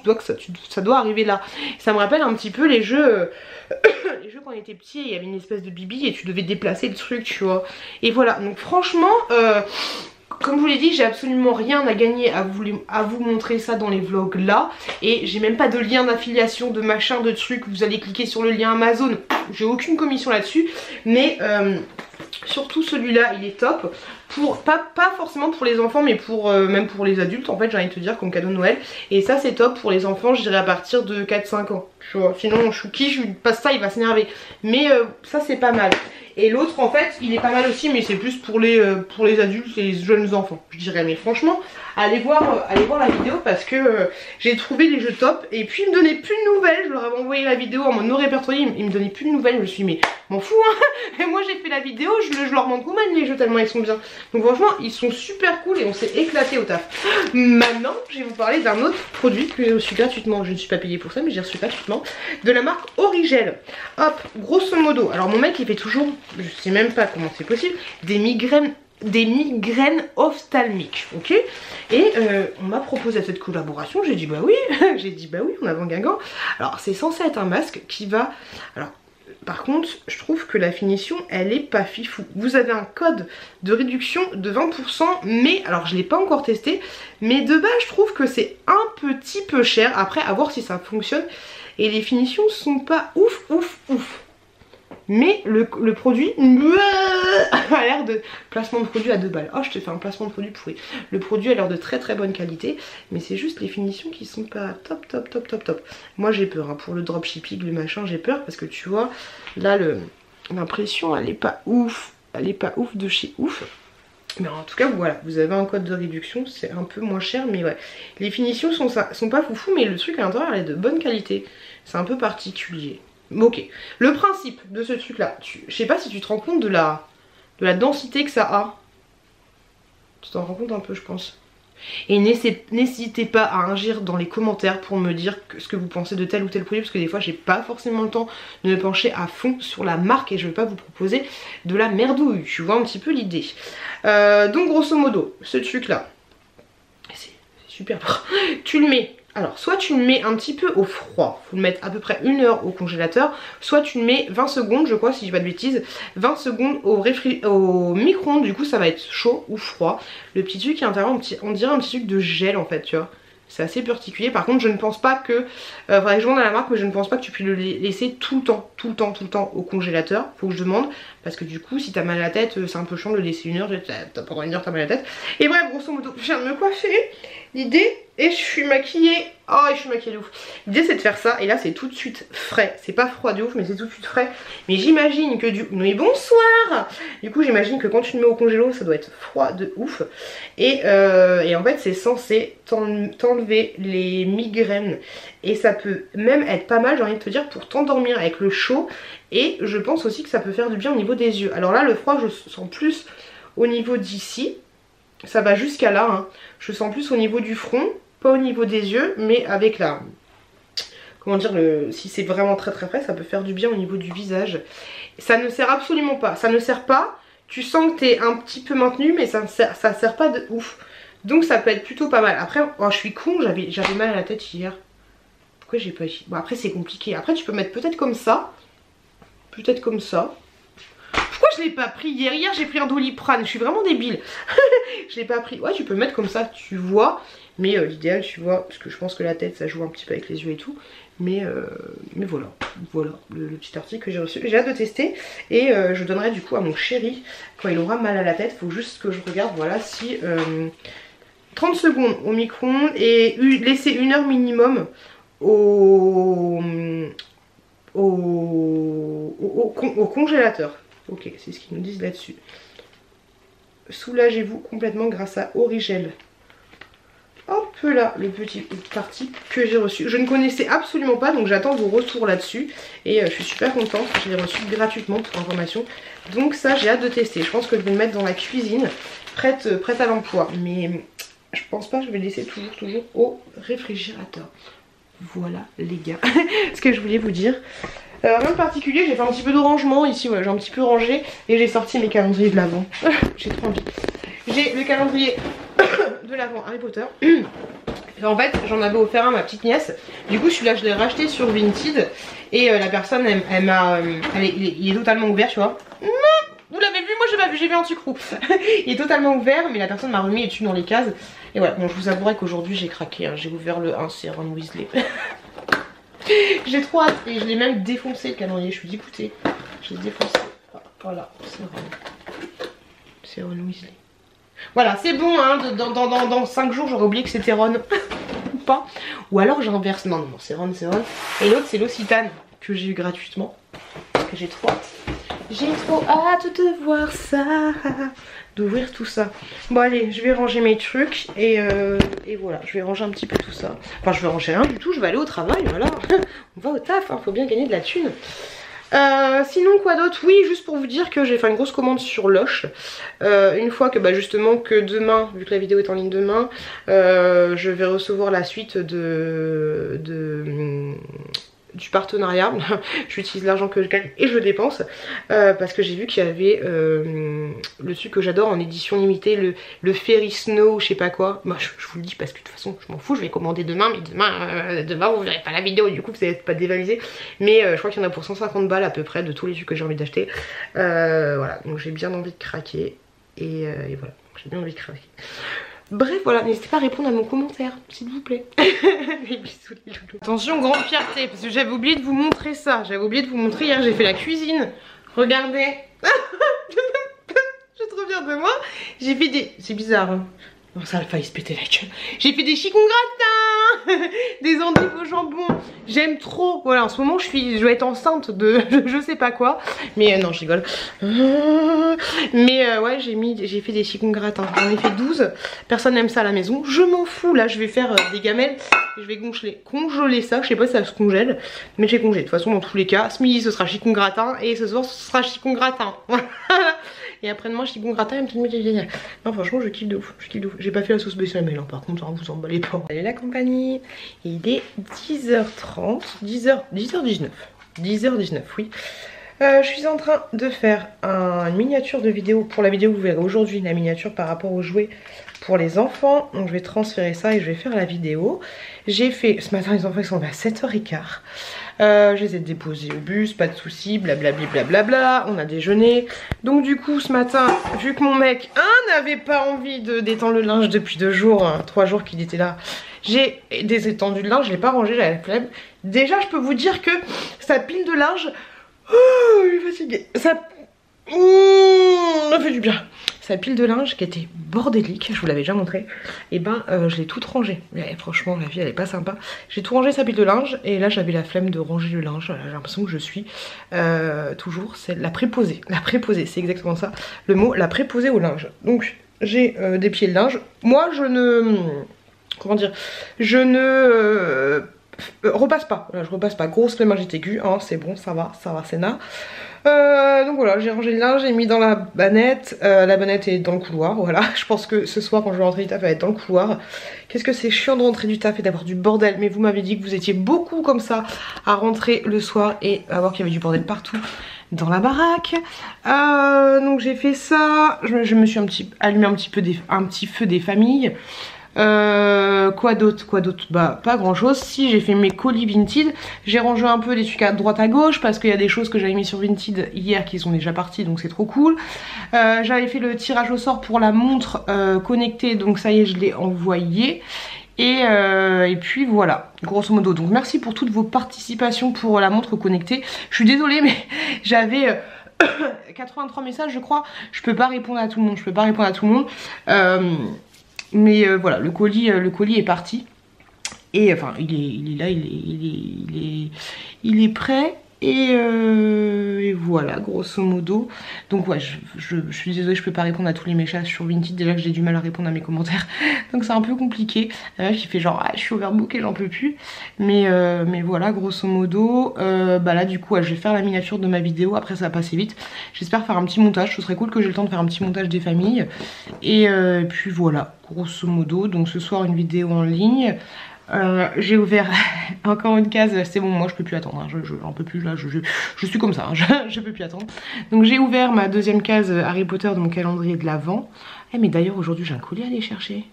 A: ça doit arriver là. Ça me rappelle un petit peu les jeux les jeux quand on était petit, il y avait une espèce de bibi et tu devais déplacer le truc, tu vois. Et voilà, donc franchement comme je vous l'ai dit, j'ai absolument rien à gagner à vous montrer ça dans les vlogs là. Et j'ai même pas de lien d'affiliation, de machin, de trucs. Vous allez cliquer sur le lien Amazon. J'ai aucune commission là-dessus. Mais surtout celui-là, il est top. Pas forcément pour les enfants, mais même pour les adultes, en fait, j'ai envie de te dire, comme cadeau de Noël. Et ça, c'est top pour les enfants, je dirais à partir de 4-5 ans. Tu vois. Sinon, Chouki, je lui passe ça, il va s'énerver. Mais ça, c'est pas mal. Et l'autre en fait il est pas mal aussi, mais c'est plus pour les adultes et les jeunes enfants je dirais. Mais franchement allez voir la vidéo parce que j'ai trouvé les jeux top. Et puis il me donnait plus de nouvelles, je leur avais envoyé la vidéo en mode non répertorié, il me donnait plus de nouvelles. Je me suis dit mais m'en fous hein. Et moi j'ai fait la vidéo, je leur montre quand même les jeux tellement ils sont bien. Donc franchement ils sont super cool et on s'est éclaté au taf. Maintenant je vais vous parler d'un autre produit que j'ai reçu gratuitement, je ne suis pas payée pour ça mais j'ai reçu gratuitement, de la marque Origel. Hop, grosso modo, alors mon mec il fait toujours, je sais même pas comment c'est possible, des migraines ophtalmiques, ok. Et on m'a proposé cette collaboration, j'ai dit bah oui, on a Guingamp. Alors c'est censé être un masque qui va, alors par contre je trouve que la finition elle est pas fifou. Vous avez un code de réduction de 20%, mais alors je l'ai pas encore testé, mais de base je trouve que c'est un petit peu cher. Après à voir si ça fonctionne. Et les finitions sont pas ouf. Mais le produit a l'air de placement de produit à 2 balles. Oh je te fais un placement de produit pourri. Le produit a l'air de très bonne qualité, mais c'est juste les finitions qui sont pas top. Moi j'ai peur hein, pour le dropshipping, le machin, j'ai peur parce que tu vois là l'impression elle est pas ouf. Elle est pas ouf de chez ouf. Mais en tout cas voilà, vous avez un code de réduction, c'est un peu moins cher, mais ouais. Les finitions sont pas foufou, mais le truc à l'intérieur elle est de bonne qualité. C'est un peu particulier. Ok, le principe de ce truc là, je sais pas si tu te rends compte de la densité que ça a. Tu t'en rends compte un peu je pense. Et n'hésitez pas à agir dans les commentaires pour me dire ce que vous pensez de tel ou tel produit, parce que des fois j'ai pas forcément le temps de me pencher à fond sur la marque et je vais pas vous proposer de la merdouille. Tu vois un petit peu l'idée. Donc grosso modo, ce truc là, c'est super lourd. Tu le mets. Alors soit tu le mets un petit peu au froid, faut le mettre à peu près 1 heure au congélateur, soit tu le mets 20 secondes je crois si je dis pas de bêtises, 20 secondes au micro-ondes, du coup ça va être chaud ou froid. Le petit truc qui est à l'intérieur, on dirait un petit truc de gel en fait tu vois. C'est assez particulier. Par contre je ne pense pas que, faudrait que je demande à la marque, mais je ne pense pas que tu puisses le laisser tout le temps au congélateur. Faut que je demande, parce que du coup si t'as mal à la tête c'est un peu chiant de le laisser 1 heure, pendant 1 heure t'as mal à la tête. Et bref grosso modo je viens de me coiffer, l'idée, et je suis maquillée, oh et je suis maquillée de ouf. L'idée c'est de faire ça, et là c'est tout de suite frais, c'est pas froid de ouf mais c'est tout de suite frais. Mais j'imagine que oui bonsoir. Du coup j'imagine que quand tu le mets au congélo ça doit être froid de ouf. Et en fait c'est censé t'enlever les migraines. Et ça peut même être pas mal j'ai envie de te dire pour t'endormir avec le chaud. Et je pense aussi que ça peut faire du bien au niveau des yeux. Alors là le froid je sens plus au niveau d'ici. Ça va jusqu'à là, hein. Je sens plus au niveau du front, pas au niveau des yeux, mais avec la... Comment dire, si c'est vraiment très frais, ça peut faire du bien au niveau du visage. Ça ne sert absolument pas, ça ne sert pas, tu sens que t'es un petit peu maintenu, mais ça sert pas de ouf. Donc ça peut être plutôt pas mal. Après, oh, je suis con, j'avais mal à la tête hier. Pourquoi j'ai pas... Bon après c'est compliqué, après tu peux mettre peut-être comme ça. Peut-être comme ça. Pourquoi je l'ai pas pris hier? Hier j'ai pris un Doliprane, je suis vraiment débile. Je l'ai pas pris. Ouais tu peux mettre comme ça, tu vois. Mais l'idéal tu vois, parce que je pense que la tête ça joue un petit peu avec les yeux et tout. Mais voilà, le petit article que j'ai reçu. J'ai hâte de tester et je donnerai du coup à mon chéri quand il aura mal à la tête. Faut juste que je regarde, voilà, si 30 secondes au micro-ondes et laisser 1 heure minimum au congélateur. Ok, c'est ce qu'ils nous disent là-dessus. Soulagez-vous complètement grâce à Origel. Hop là, le petit article que j'ai reçu. Je ne connaissais absolument pas, donc j'attends vos retours là-dessus. Et je suis super contente, je l'ai reçu gratuitement pour information. Donc ça, j'ai hâte de tester. Je pense que je vais le mettre dans la cuisine, prête à l'emploi. Mais je pense pas, je vais le laisser toujours au réfrigérateur. Voilà les gars, ce que je voulais vous dire. Rien de particulier, j'ai fait un petit peu de rangement ici, ouais, j'ai un petit peu rangé et j'ai sorti mes calendriers de l'Avent. J'ai trop envie. J'ai le calendrier de l'Avent Harry Potter. En fait, j'en avais offert un à ma petite nièce. Du coup, celui-là, je l'ai racheté sur Vinted. Et la personne, il est totalement ouvert, tu vois. Vous l'avez vu, moi j'ai pas vu, j'ai vu un sucrou. Il est totalement ouvert, mais la personne m'a remis les dessus dans les cases. Et voilà, bon, je vous avouerai qu'aujourd'hui j'ai craqué, hein. J'ai ouvert le 1, c'est Ron Weasley. J'ai trop hâte et je l'ai même défoncé le calendrier, je suis dégoûtée. Je l'ai défoncé. Voilà, c'est Ron Weasley. Voilà, c'est bon, hein, dans 5 jours j'aurais oublié que c'était Ron. Ou pas. Ou alors j'inverse. Non, c'est Ron, c'est Ron. Et l'autre c'est l'Occitane que j'ai eu gratuitement. Que j'ai trop hâte. J'ai trop hâte de voir ça, d'ouvrir tout ça. Bon allez, je vais ranger mes trucs et voilà, je vais ranger un petit peu tout ça. Enfin, je vais ranger rien du tout, je vais aller au travail, voilà. On va au taf, hein, faut bien gagner de la thune. Sinon quoi d'autre? Oui, juste pour vous dire que j'ai fait une grosse commande sur Lush. Une fois que justement que demain, vu que la vidéo est en ligne demain, je vais recevoir la suite du partenariat. J'utilise l'argent que je gagne et je le dépense parce que j'ai vu qu'il y avait le truc que j'adore en édition limitée, le Fairy Snow, je sais pas quoi. Moi je vous le dis parce que de toute façon je m'en fous, je vais commander demain, mais demain vous verrez pas la vidéo, du coup vous n'allez pas dévaliser, mais je crois qu'il y en a pour 150 balles à peu près de tous les trucs que j'ai envie d'acheter. Voilà, donc j'ai bien envie de craquer et voilà, j'ai bien envie de craquer. Bref, voilà, n'hésitez pas à répondre à mon commentaire, s'il vous plaît. Les bisous, les loulous. Attention, grande fierté, parce que j'avais oublié de vous montrer ça. J'avais oublié de vous montrer, hier j'ai fait la cuisine. Regardez. Je suis trop fière de moi. J'ai fait des... C'est bizarre, hein. Non, ça a failli se péter la gueule. J'ai fait des chicons gratins. Des endives au jambon. J'aime trop. Voilà, en ce moment je dois être enceinte de je sais pas quoi. Mais non, je rigole. Mais ouais, j'ai fait des chicons gratins. J'en ai fait 12. Personne n'aime ça à la maison. Je m'en fous. Là, je vais faire des gamelles. Je vais congeler ça. Je sais pas si ça se congèle. Mais j'ai congelé. De toute façon, dans tous les cas, ce midi ce sera chicon gratin. Et ce soir, ce sera chicon gratin. Voilà. Et après-demain, chicon gratin et un petit... Non, franchement, je kiffe de ouf. Je kiffe de ouf. J'ai pas fait la sauce béchamel, hein, par contre, hein, vous emballez pas. Salut la compagnie. Et il est 10h30, 10h19. 10h19, oui. Je suis en train de faire une miniature de vidéo. Pour la vidéo, vous verrez aujourd'hui la miniature par rapport aux jouets pour les enfants. Donc je vais transférer ça et je vais faire la vidéo. J'ai fait, ce matin les enfants ils sont à 7h15. Je les ai déposés au bus, pas de soucis, blablabla, blablabla. On a déjeuné. Donc du coup ce matin, vu que mon mec n'avait pas envie de d'étendre le linge depuis 2 jours, 3 jours qu'il était là, j'ai désétendu le linge, je l'ai pas rangé, j'avais la flemme. Déjà je peux vous dire que sa pile de linge, oh, je suis fatiguée, ça fait du bien. Sa pile de linge qui était bordélique, je vous l'avais déjà montré, et ben je l'ai toute rangée. Mais franchement la vie elle est pas sympa. J'ai tout rangé sa pile de linge et là j'avais la flemme de ranger le linge. J'ai l'impression que je suis toujours c'est la préposée. La préposée, c'est exactement ça le mot, la préposée au linge. Donc j'ai des pieds de linge. Moi je ne... Comment dire, je ne repasse pas, voilà, je repasse pas, grosse flémingite aiguë, hein, c'est bon, ça va, c'est na. Donc voilà, j'ai rangé le linge, j'ai mis dans la bannette est dans le couloir, voilà, je pense que ce soir quand je vais rentrer du taf elle va être dans le couloir. Qu'est-ce que c'est chiant de rentrer du taf et d'avoir du bordel, mais vous m'avez dit que vous étiez beaucoup comme ça à rentrer le soir et à voir qu'il y avait du bordel partout dans la baraque. Donc j'ai fait ça, je me suis allumé un petit feu des familles. Quoi d'autre, bah pas grand chose. Si, j'ai fait mes colis Vinted, j'ai rangé un peu des trucs à droite à gauche parce qu'il y a des choses que j'avais mis sur Vinted hier qui sont déjà parties, donc c'est trop cool. J'avais fait le tirage au sort pour la montre connectée, donc ça y est, je l'ai envoyé. Et puis voilà, grosso modo. Donc merci pour toutes vos participations pour la montre connectée. Je suis désolée mais j'avais 83 messages je crois. Je peux pas répondre à tout le monde, mais voilà, le colis est parti. Et enfin il est là, il est prêt. Et voilà, grosso modo. Donc ouais, je suis désolée, je peux pas répondre à tous les messages sur Vinted. Déjà que j'ai du mal à répondre à mes commentaires. Donc c'est un peu compliqué. Qui fait genre, ah, je suis overbook et j'en peux plus. Mais voilà, grosso modo. Bah là, du coup, ouais, je vais faire la miniature de ma vidéo. Après, ça va passer vite. J'espère faire un petit montage. Ce serait cool que j'ai le temps de faire un petit montage des familles. Et puis voilà, grosso modo. Donc ce soir, une vidéo en ligne. J'ai ouvert encore une case, c'est bon, moi je peux plus attendre, hein. J'en peux plus là, je suis comme ça, hein. je peux plus attendre. Donc j'ai ouvert ma deuxième case Harry Potter de mon calendrier de l'Avent. Mais d'ailleurs aujourd'hui j'ai un colis à aller chercher.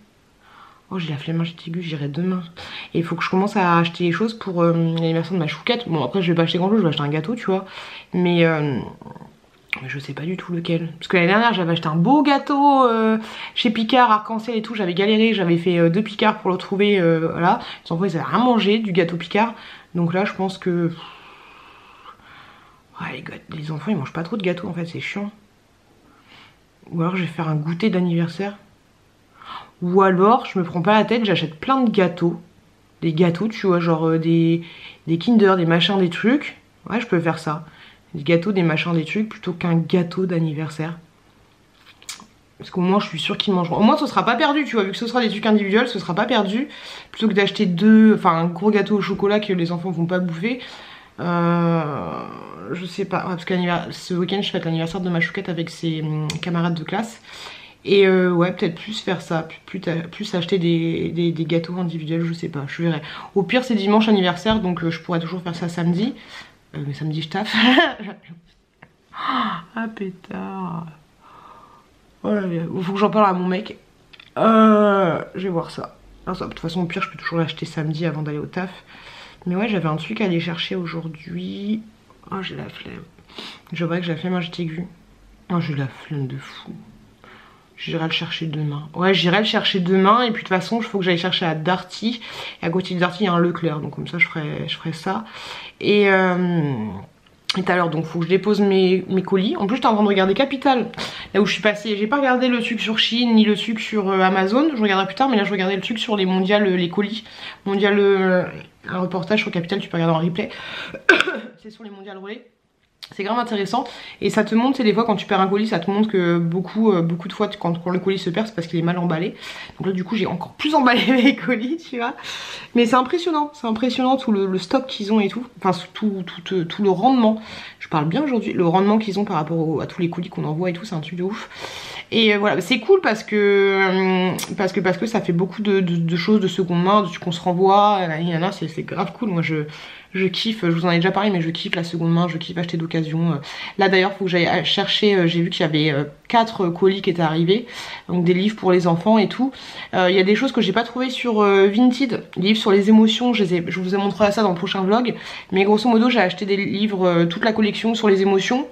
A: Oh, j'ai la flemme aiguë, j'irai demain. Et il faut que je commence à acheter les choses pour l'anniversaire de ma chouquette. Bon après je vais pas acheter grand chose, je vais acheter un gâteau tu vois. Mais je sais pas du tout lequel. Parce que l'année dernière j'avais acheté un beau gâteau chez Picard, Arc-en-Ciel et tout. J'avais galéré, j'avais fait 2 Picard pour le trouver. Voilà. Les enfants ils avaient rien mangé du gâteau Picard. Donc là je pense que... Ouais, les enfants ils mangent pas trop de gâteaux en fait, c'est chiant. Ou alors je vais faire un goûter d'anniversaire. Ou alors je me prends pas la tête, j'achète plein de gâteaux. Des gâteaux tu vois, genre des Kinder, des machins, des trucs. Ouais je peux faire ça. Des gâteaux, des machins, des trucs, plutôt qu'un gâteau d'anniversaire. Parce qu'au moins je suis sûre qu'ils mangeront. Au moins ce sera pas perdu, tu vois, vu que ce sera des trucs individuels, ce sera pas perdu. Plutôt que d'acheter un gros gâteau au chocolat que les enfants vont pas bouffer. Je sais pas, parce que ce week-end je fête l'anniversaire de ma chouquette avec ses camarades de classe. Et ouais, peut-être plus faire ça, plus acheter des gâteaux individuels, je sais pas, je verrai. Au pire c'est dimanche anniversaire, donc je pourrais toujours faire ça samedi. Mais samedi je taffe. Ah pétard. Oh là là, faut que j'en parle à mon mec. Je vais voir ça. De toute façon au pire je peux toujours l'acheter samedi avant d'aller au taf. Mais ouais j'avais un truc à aller chercher aujourd'hui. Oh j'ai la flemme. Je vois que j'ai la flemme aiguë. Oh j'ai la flemme de fou. J'irai le chercher demain. Ouais j'irai le chercher demain. Et puis de toute façon il faut que j'aille chercher à Darty. Et à côté de Darty il y a un Leclerc. Donc comme ça je ferai ça. Et tout à l'heure donc faut que je dépose mes colis. En plus j'étais en train de regarder Capital, là où je suis passée. J'ai pas regardé le truc sur Shein ni le truc sur Amazon. Je regarderai plus tard, mais là je regardais le truc sur les mondiales, les colis. Mondial, un reportage sur Capital, tu peux regarder en replay. C'est sur les mondiales relais. C'est grave intéressant et ça te montre, c'est des fois quand tu perds un colis, ça te montre que beaucoup de fois quand le colis se perd c'est parce qu'il est mal emballé. Donc là du coup j'ai encore plus emballé mes colis tu vois. Mais c'est impressionnant tout le stock qu'ils ont et tout. Enfin tout le rendement, je parle bien aujourd'hui, le rendement qu'ils ont par rapport à tous les colis qu'on envoie et tout, c'est un truc de ouf. Et voilà, c'est cool parce que ça fait beaucoup de choses de seconde main, qu'on se renvoie, c'est grave cool. Moi je kiffe, je vous en ai déjà parlé mais je kiffe la seconde main, je kiffe acheter d'occasion. Là d'ailleurs faut que j'aille chercher, j'ai vu qu'il y avait 4 colis qui étaient arrivés, donc des livres pour les enfants et tout. Il y a des choses que j'ai pas trouvées sur Vinted, des livres sur les émotions, je vous ai montré ça dans le prochain vlog. Mais grosso modo j'ai acheté des livres, toute la collection sur les émotions.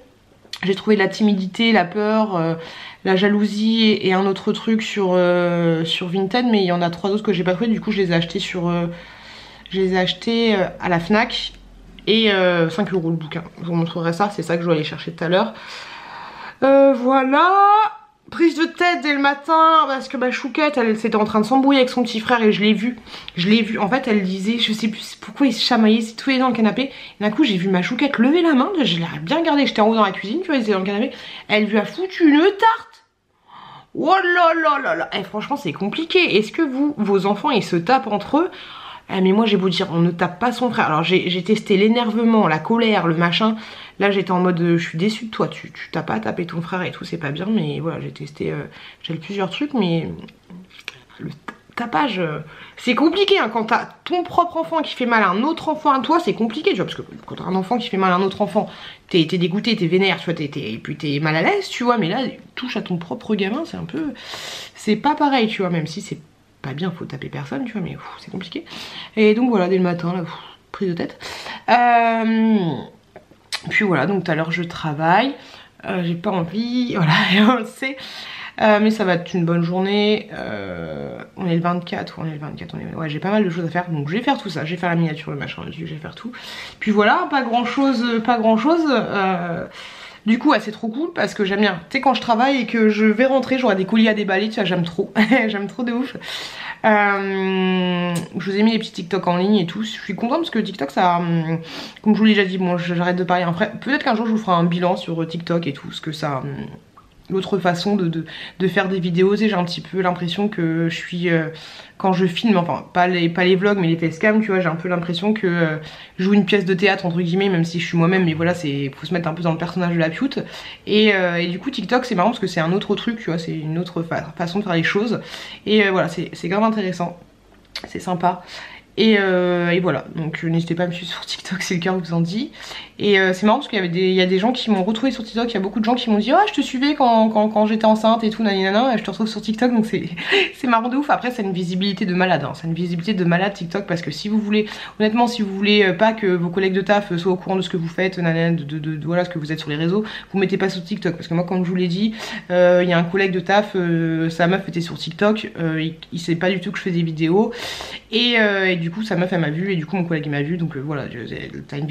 A: J'ai trouvé la timidité, la peur, la jalousie et un autre truc sur Vinted, mais il y en a 3 autres que j'ai pas trouvé, du coup je les ai achetés à la Fnac et 5 € le bouquin. Je vous montrerai ça, c'est ça que je dois aller chercher tout à l'heure. Voilà, prise de tête dès le matin parce que ma chouquette elle s'était en train de s'embrouiller avec son petit frère et je l'ai vu. En fait elle disait, je sais plus pourquoi il se chamaillait, c'est tous les deux dans le canapé. D'un coup j'ai vu ma chouquette lever la main, je l'ai bien regardé, j'étais en haut dans la cuisine, tu vois, ils étaient dans le canapé. Elle lui a foutu une tarte. Oh là là là là. Franchement c'est compliqué. Est-ce que vos enfants ils se tapent entre eux? Mais moi j'ai beau dire on ne tape pas son frère. Alors j'ai testé l'énervement, la colère, le machin. Là j'étais en mode je suis déçue de toi, tu t'as pas tapé ton frère et tout, c'est pas bien. Mais voilà, j'ai testé plusieurs trucs, mais le tapage c'est compliqué hein. Quand t'as ton propre enfant qui fait mal à un autre enfant à toi, c'est compliqué tu vois. Parce que quand t'as un enfant qui fait mal à un autre enfant, t'es dégoûté, t'es vénère, tu vois, et puis t'es mal à l'aise tu vois. Mais là touche à ton propre gamin, c'est un peu, c'est pas pareil tu vois. Même si c'est pas bien, faut taper personne tu vois, mais c'est compliqué. Et donc voilà, dès le matin là, prise de tête. Puis voilà, donc tout à l'heure je travaille, j'ai pas envie, voilà, on le sait. Mais ça va être une bonne journée. On est le 24, ouais, j'ai pas mal de choses à faire, donc je vais faire tout ça. Je vais faire la miniature, le machin, je vais faire tout. Puis voilà, pas grand chose. Du coup, ouais, c'est trop cool parce que j'aime bien. Tu sais, quand je travaille et que je vais rentrer, j'aurai des colis à déballer, tu vois, j'aime trop. J'aime trop de ouf. Je vous ai mis les petits TikTok en ligne et tout. Je suis contente parce que TikTok, ça, comme je vous l'ai déjà dit, bon, j'arrête de parler. Après, peut-être qu'un jour je vous ferai un bilan sur TikTok et tout, ce que ça. L'autre façon de faire des vidéos, j'ai un petit peu l'impression que je suis quand je filme, enfin pas les vlogs mais les facecam, tu vois, j'ai un peu l'impression que je joue une pièce de théâtre entre guillemets, même si je suis moi-même, mais voilà, faut se mettre un peu dans le personnage de la pute. Et du coup TikTok c'est marrant parce que c'est un autre truc, tu vois, c'est une autre façon de faire les choses. Et voilà, c'est grave intéressant, c'est sympa. Et voilà, donc n'hésitez pas à me suivre sur TikTok si le cœur vous en dit. Et c'est marrant parce qu'il y a des gens qui m'ont retrouvé sur TikTok, il y a beaucoup de gens qui m'ont dit ah, je te suivais quand j'étais enceinte et tout, nanana, et je te retrouve sur TikTok, donc c'est marrant de ouf. Après c'est une visibilité de malade, hein. C'est une visibilité de malade TikTok, parce que si vous voulez, honnêtement, si vous voulez pas que vos collègues de taf soient au courant de ce que vous faites, nanana, voilà, ce que vous êtes sur les réseaux, vous mettez pas sur TikTok, parce que moi comme je vous l'ai dit, il y a un collègue de taf, sa meuf était sur TikTok, il sait pas du tout que je fais des vidéos, et du coup sa meuf elle m'a vu, et du coup mon collègue il m'a vu, donc voilà, t'as une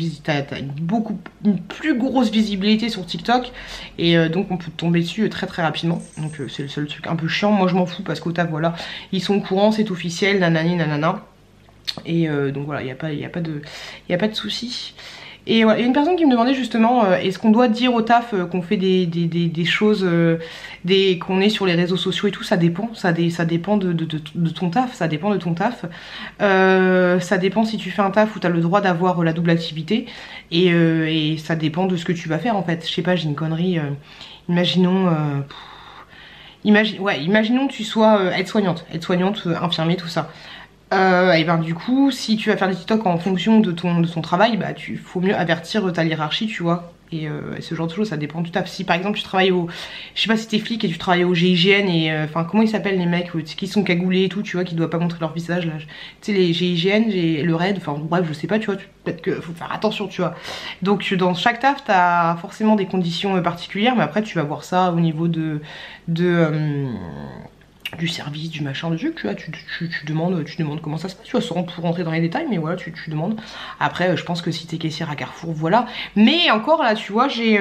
A: plus grosse visibilité sur TikTok, et donc on peut tomber dessus très très rapidement. Donc c'est le seul truc un peu chiant. Moi je m'en fous parce qu'au taf, voilà, ils sont au courant, c'est officiel, nanani nanana. Et donc voilà, il n'y a pas de souci. Et voilà, il y a une personne qui me demandait justement est-ce qu'on doit dire au taf qu'on fait des choses, qu'on est sur les réseaux sociaux et tout. Ça dépend, ça dépend de ton taf, ça dépend de ton taf. Ça dépend si tu fais un taf où tu as le droit d'avoir la double activité, et ça dépend de ce que tu vas faire en fait. Je sais pas, j'ai une connerie, imaginons... imaginons que tu sois aide-soignante, infirmier, tout ça. Et ben du coup, si tu vas faire des TikTok en fonction de ton travail, bah faut mieux avertir ta hiérarchie, tu vois. Et ce genre de choses, ça dépend du taf. Si par exemple tu travailles je sais pas si t'es flic et tu travailles au GIGN, et enfin comment ils s'appellent les mecs qui sont cagoulés et tout, tu vois, qui doivent pas montrer leur visage là. Tu sais, les GIGN, le RAID, enfin bref, je sais pas, tu vois, peut-être que faut faire attention, tu vois. Donc dans chaque taf, t'as forcément des conditions particulières, mais après tu vas voir ça au niveau du service, du machin, du truc, tu vois, tu demandes comment ça se passe, tu vois, sans pour rentrer dans les détails, mais voilà, tu demandes. Après, je pense que si t'es caissière à Carrefour, voilà. Mais encore là, tu vois, j'avais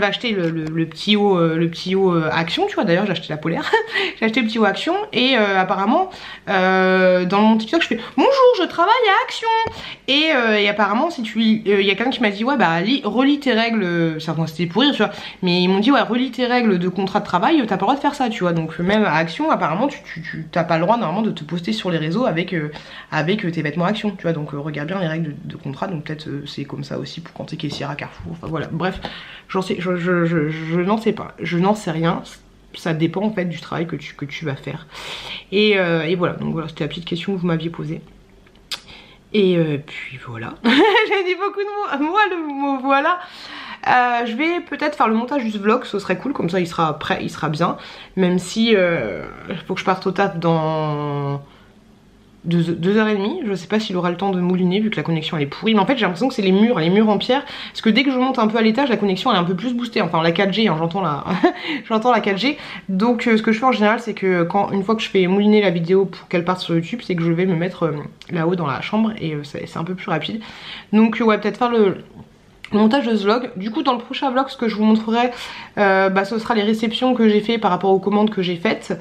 A: acheté le petit haut Action, tu vois, d'ailleurs j'ai acheté la polaire, j'ai acheté le petit haut Action, et apparemment, dans mon TikTok, je fais bonjour, je travaille à Action, et apparemment, si il y a quelqu'un qui m'a dit ouais, bah relis tes règles, ça, bon, c'était pour rire, tu vois, mais ils m'ont dit ouais, relis tes règles de contrat de travail, t'as pas le droit de faire ça, tu vois. Donc même à Action, apparemment, tu t'as pas le droit normalement de te poster sur les réseaux avec tes vêtements Action, tu vois. Donc regarde bien les règles de contrat, donc peut-être c'est comme ça aussi pour quand t'es caissière à Carrefour, enfin voilà, bref, je n'en sais pas, je n'en sais rien. Ça dépend en fait du travail que tu vas faire. Et voilà, donc voilà, c'était la petite question que vous m'aviez posée. Et puis voilà, j'ai dit beaucoup de mots, moi le mot voilà. Je vais peut-être faire le montage du vlog, ce serait cool, comme ça il sera prêt, il sera bien. Même si faut que je parte au taf dans 2h30, je sais pas s'il aura le temps de mouliner vu que la connexion elle est pourrie. Mais en fait j'ai l'impression que c'est les murs en pierre. Parce que dès que je monte un peu à l'étage, la connexion elle est un peu plus boostée. Enfin la 4G, hein, j'entends la 4G. Donc ce que je fais en général, c'est que une fois que je fais mouliner la vidéo pour qu'elle parte sur YouTube, c'est que je vais me mettre là-haut dans la chambre, et c'est un peu plus rapide. Donc ouais, peut-être faire le montage de ce vlog. Du coup dans le prochain vlog, ce que je vous montrerai, ce sera les réceptions que j'ai fait par rapport aux commandes que j'ai faites,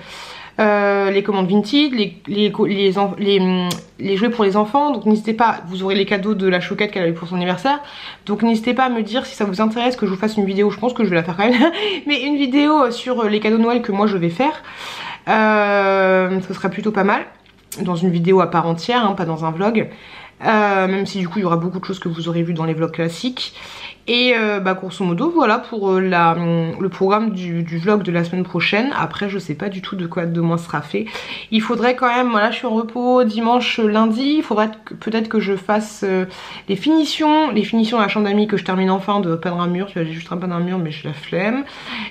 A: les commandes vintage, les jouets pour les enfants. Donc n'hésitez pas, vous aurez les cadeaux de la chouquette qu'elle a eu pour son anniversaire, donc n'hésitez pas à me dire si ça vous intéresse que je vous fasse une vidéo. Je pense que je vais la faire quand même mais une vidéo sur les cadeaux de Noël que moi je vais faire, ce serait plutôt pas mal dans une vidéo à part entière, hein, pas dans un vlog. Même si du coup il y aura beaucoup de choses que vous aurez vu dans les vlogs classiques. Et grosso modo voilà pour le programme du vlog de la semaine prochaine. Après je sais pas du tout de quoi demain sera fait. Il faudrait quand même, voilà, je suis en repos dimanche, lundi. Il faudrait peut-être que je fasse les finitions de la chambre d'amis, que je termine enfin de peindre un mur. Tu vois, j'ai juste peindre un mur mais j'ai la flemme.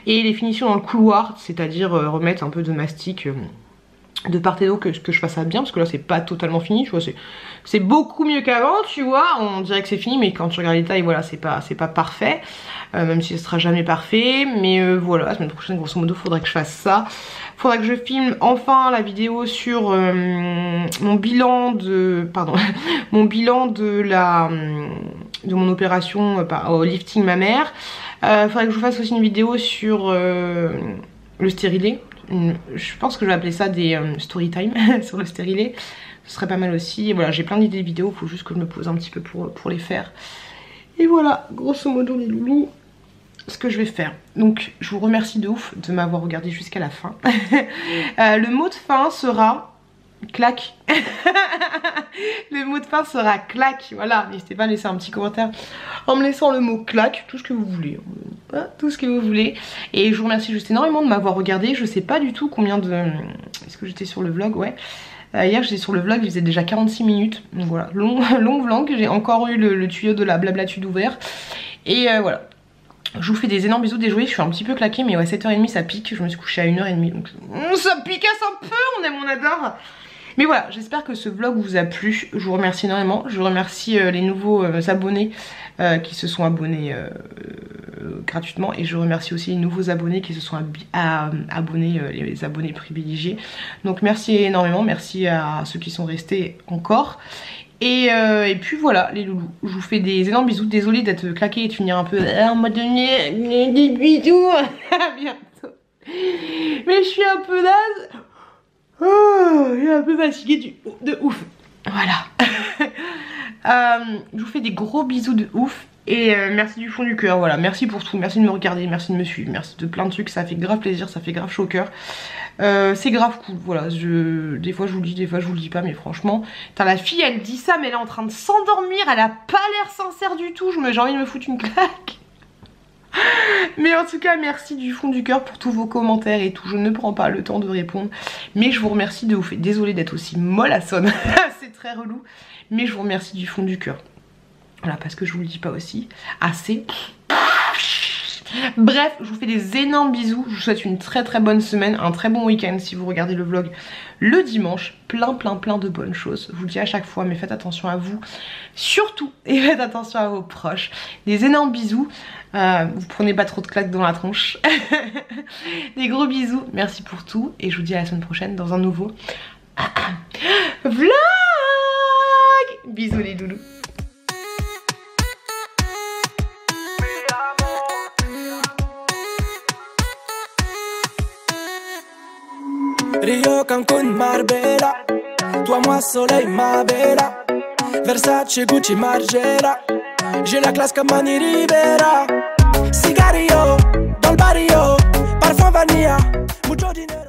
A: Et les finitions dans le couloir, c'est à dire remettre un peu de mastic de part et d'autre que je fasse ça bien, parce que là c'est pas totalement fini, tu vois, c'est beaucoup mieux qu'avant, tu vois, on dirait que c'est fini, mais quand tu regardes les tailles, voilà, c'est pas parfait, même si ce sera jamais parfait, mais voilà, la semaine prochaine, grosso modo, faudrait que je fasse ça, faudrait que je filme enfin la vidéo sur mon bilan de, mon bilan de mon opération au lifting mammaire, faudrait que je vous fasse aussi une vidéo sur le stérilet. Je pense que je vais appeler ça des story time sur le stérilet. Ce serait pas mal aussi. Et voilà, j'ai plein d'idées de vidéos, il faut juste que je me pose un petit peu pour les faire. Et voilà, grosso modo les loulous, ce que je vais faire. Donc je vous remercie de ouf de m'avoir regardé jusqu'à la fin. Le mot de fin sera claque. Le mot de fin sera claque. Voilà, n'hésitez pas à laisser un petit commentaire en me laissant le mot claque, tout ce que vous voulez. Tout ce que vous voulez. Et je vous remercie juste énormément de m'avoir regardé. Je sais pas du tout combien de... Est-ce que j'étais sur le vlog? Ouais. Hier j'étais sur le vlog, il faisait déjà 46 minutes. Donc voilà, long vlog. J'ai encore eu le tuyau de la blablatude ouvert. Et voilà. Je vous fais des énormes bisous déjoués, je suis un petit peu claquée, mais ouais, 7h30 ça pique. Je me suis couchée à 1h30, donc ça piquasse un peu, on aime, on adore. Mais voilà, j'espère que ce vlog vous a plu. Je vous remercie énormément. Je remercie les nouveaux abonnés qui se sont abonnés gratuitement. Et je remercie aussi les nouveaux abonnés qui se sont abonnés, les abonnés privilégiés. Donc merci énormément, merci à ceux qui sont restés encore. Et puis voilà les loulous, je vous fais des énormes bisous. Désolée d'être claquée et de finir un peu en mode des bisous. À bientôt. Mais je suis un peu naze. Oh, je suis un peu fatiguée de ouf. Voilà. Je vous fais des gros bisous de ouf. Et merci du fond du cœur, voilà, merci pour tout, merci de me regarder, merci de me suivre, merci de plein de trucs, ça fait grave plaisir, ça fait grave chaud au cœur. C'est grave cool, voilà, des fois je vous le dis, des fois je vous le dis pas, mais franchement, la fille elle dit ça mais elle est en train de s'endormir, elle a pas l'air sincère du tout, j'ai envie de me foutre une claque. Mais en tout cas merci du fond du cœur pour tous vos commentaires et tout, je ne prends pas le temps de répondre, mais je vous remercie de ouf, et désolée d'être aussi molle à sonne, c'est très relou, mais je vous remercie du fond du cœur. Voilà, parce que je vous le dis pas aussi assez. Bref, je vous fais des énormes bisous. Je vous souhaite une très bonne semaine, un très bon week-end si vous regardez le vlog le dimanche. Plein de bonnes choses. Je vous le dis à chaque fois, mais faites attention à vous. Surtout, et faites attention à vos proches. Des énormes bisous. Vous prenez pas trop de claques dans la tronche. Des gros bisous. Merci pour tout. Et je vous dis à la semaine prochaine dans un nouveau vlog. Bisous les loulous.
C: Rio, Cancun, Marbella. Toi, moi, soleil, ma bella. Versace, Gucci, Margiela. J'ai la classe comme Mani Rivera. Cigarillo, dans le barrio. Parfum vanilla, mucho dinero.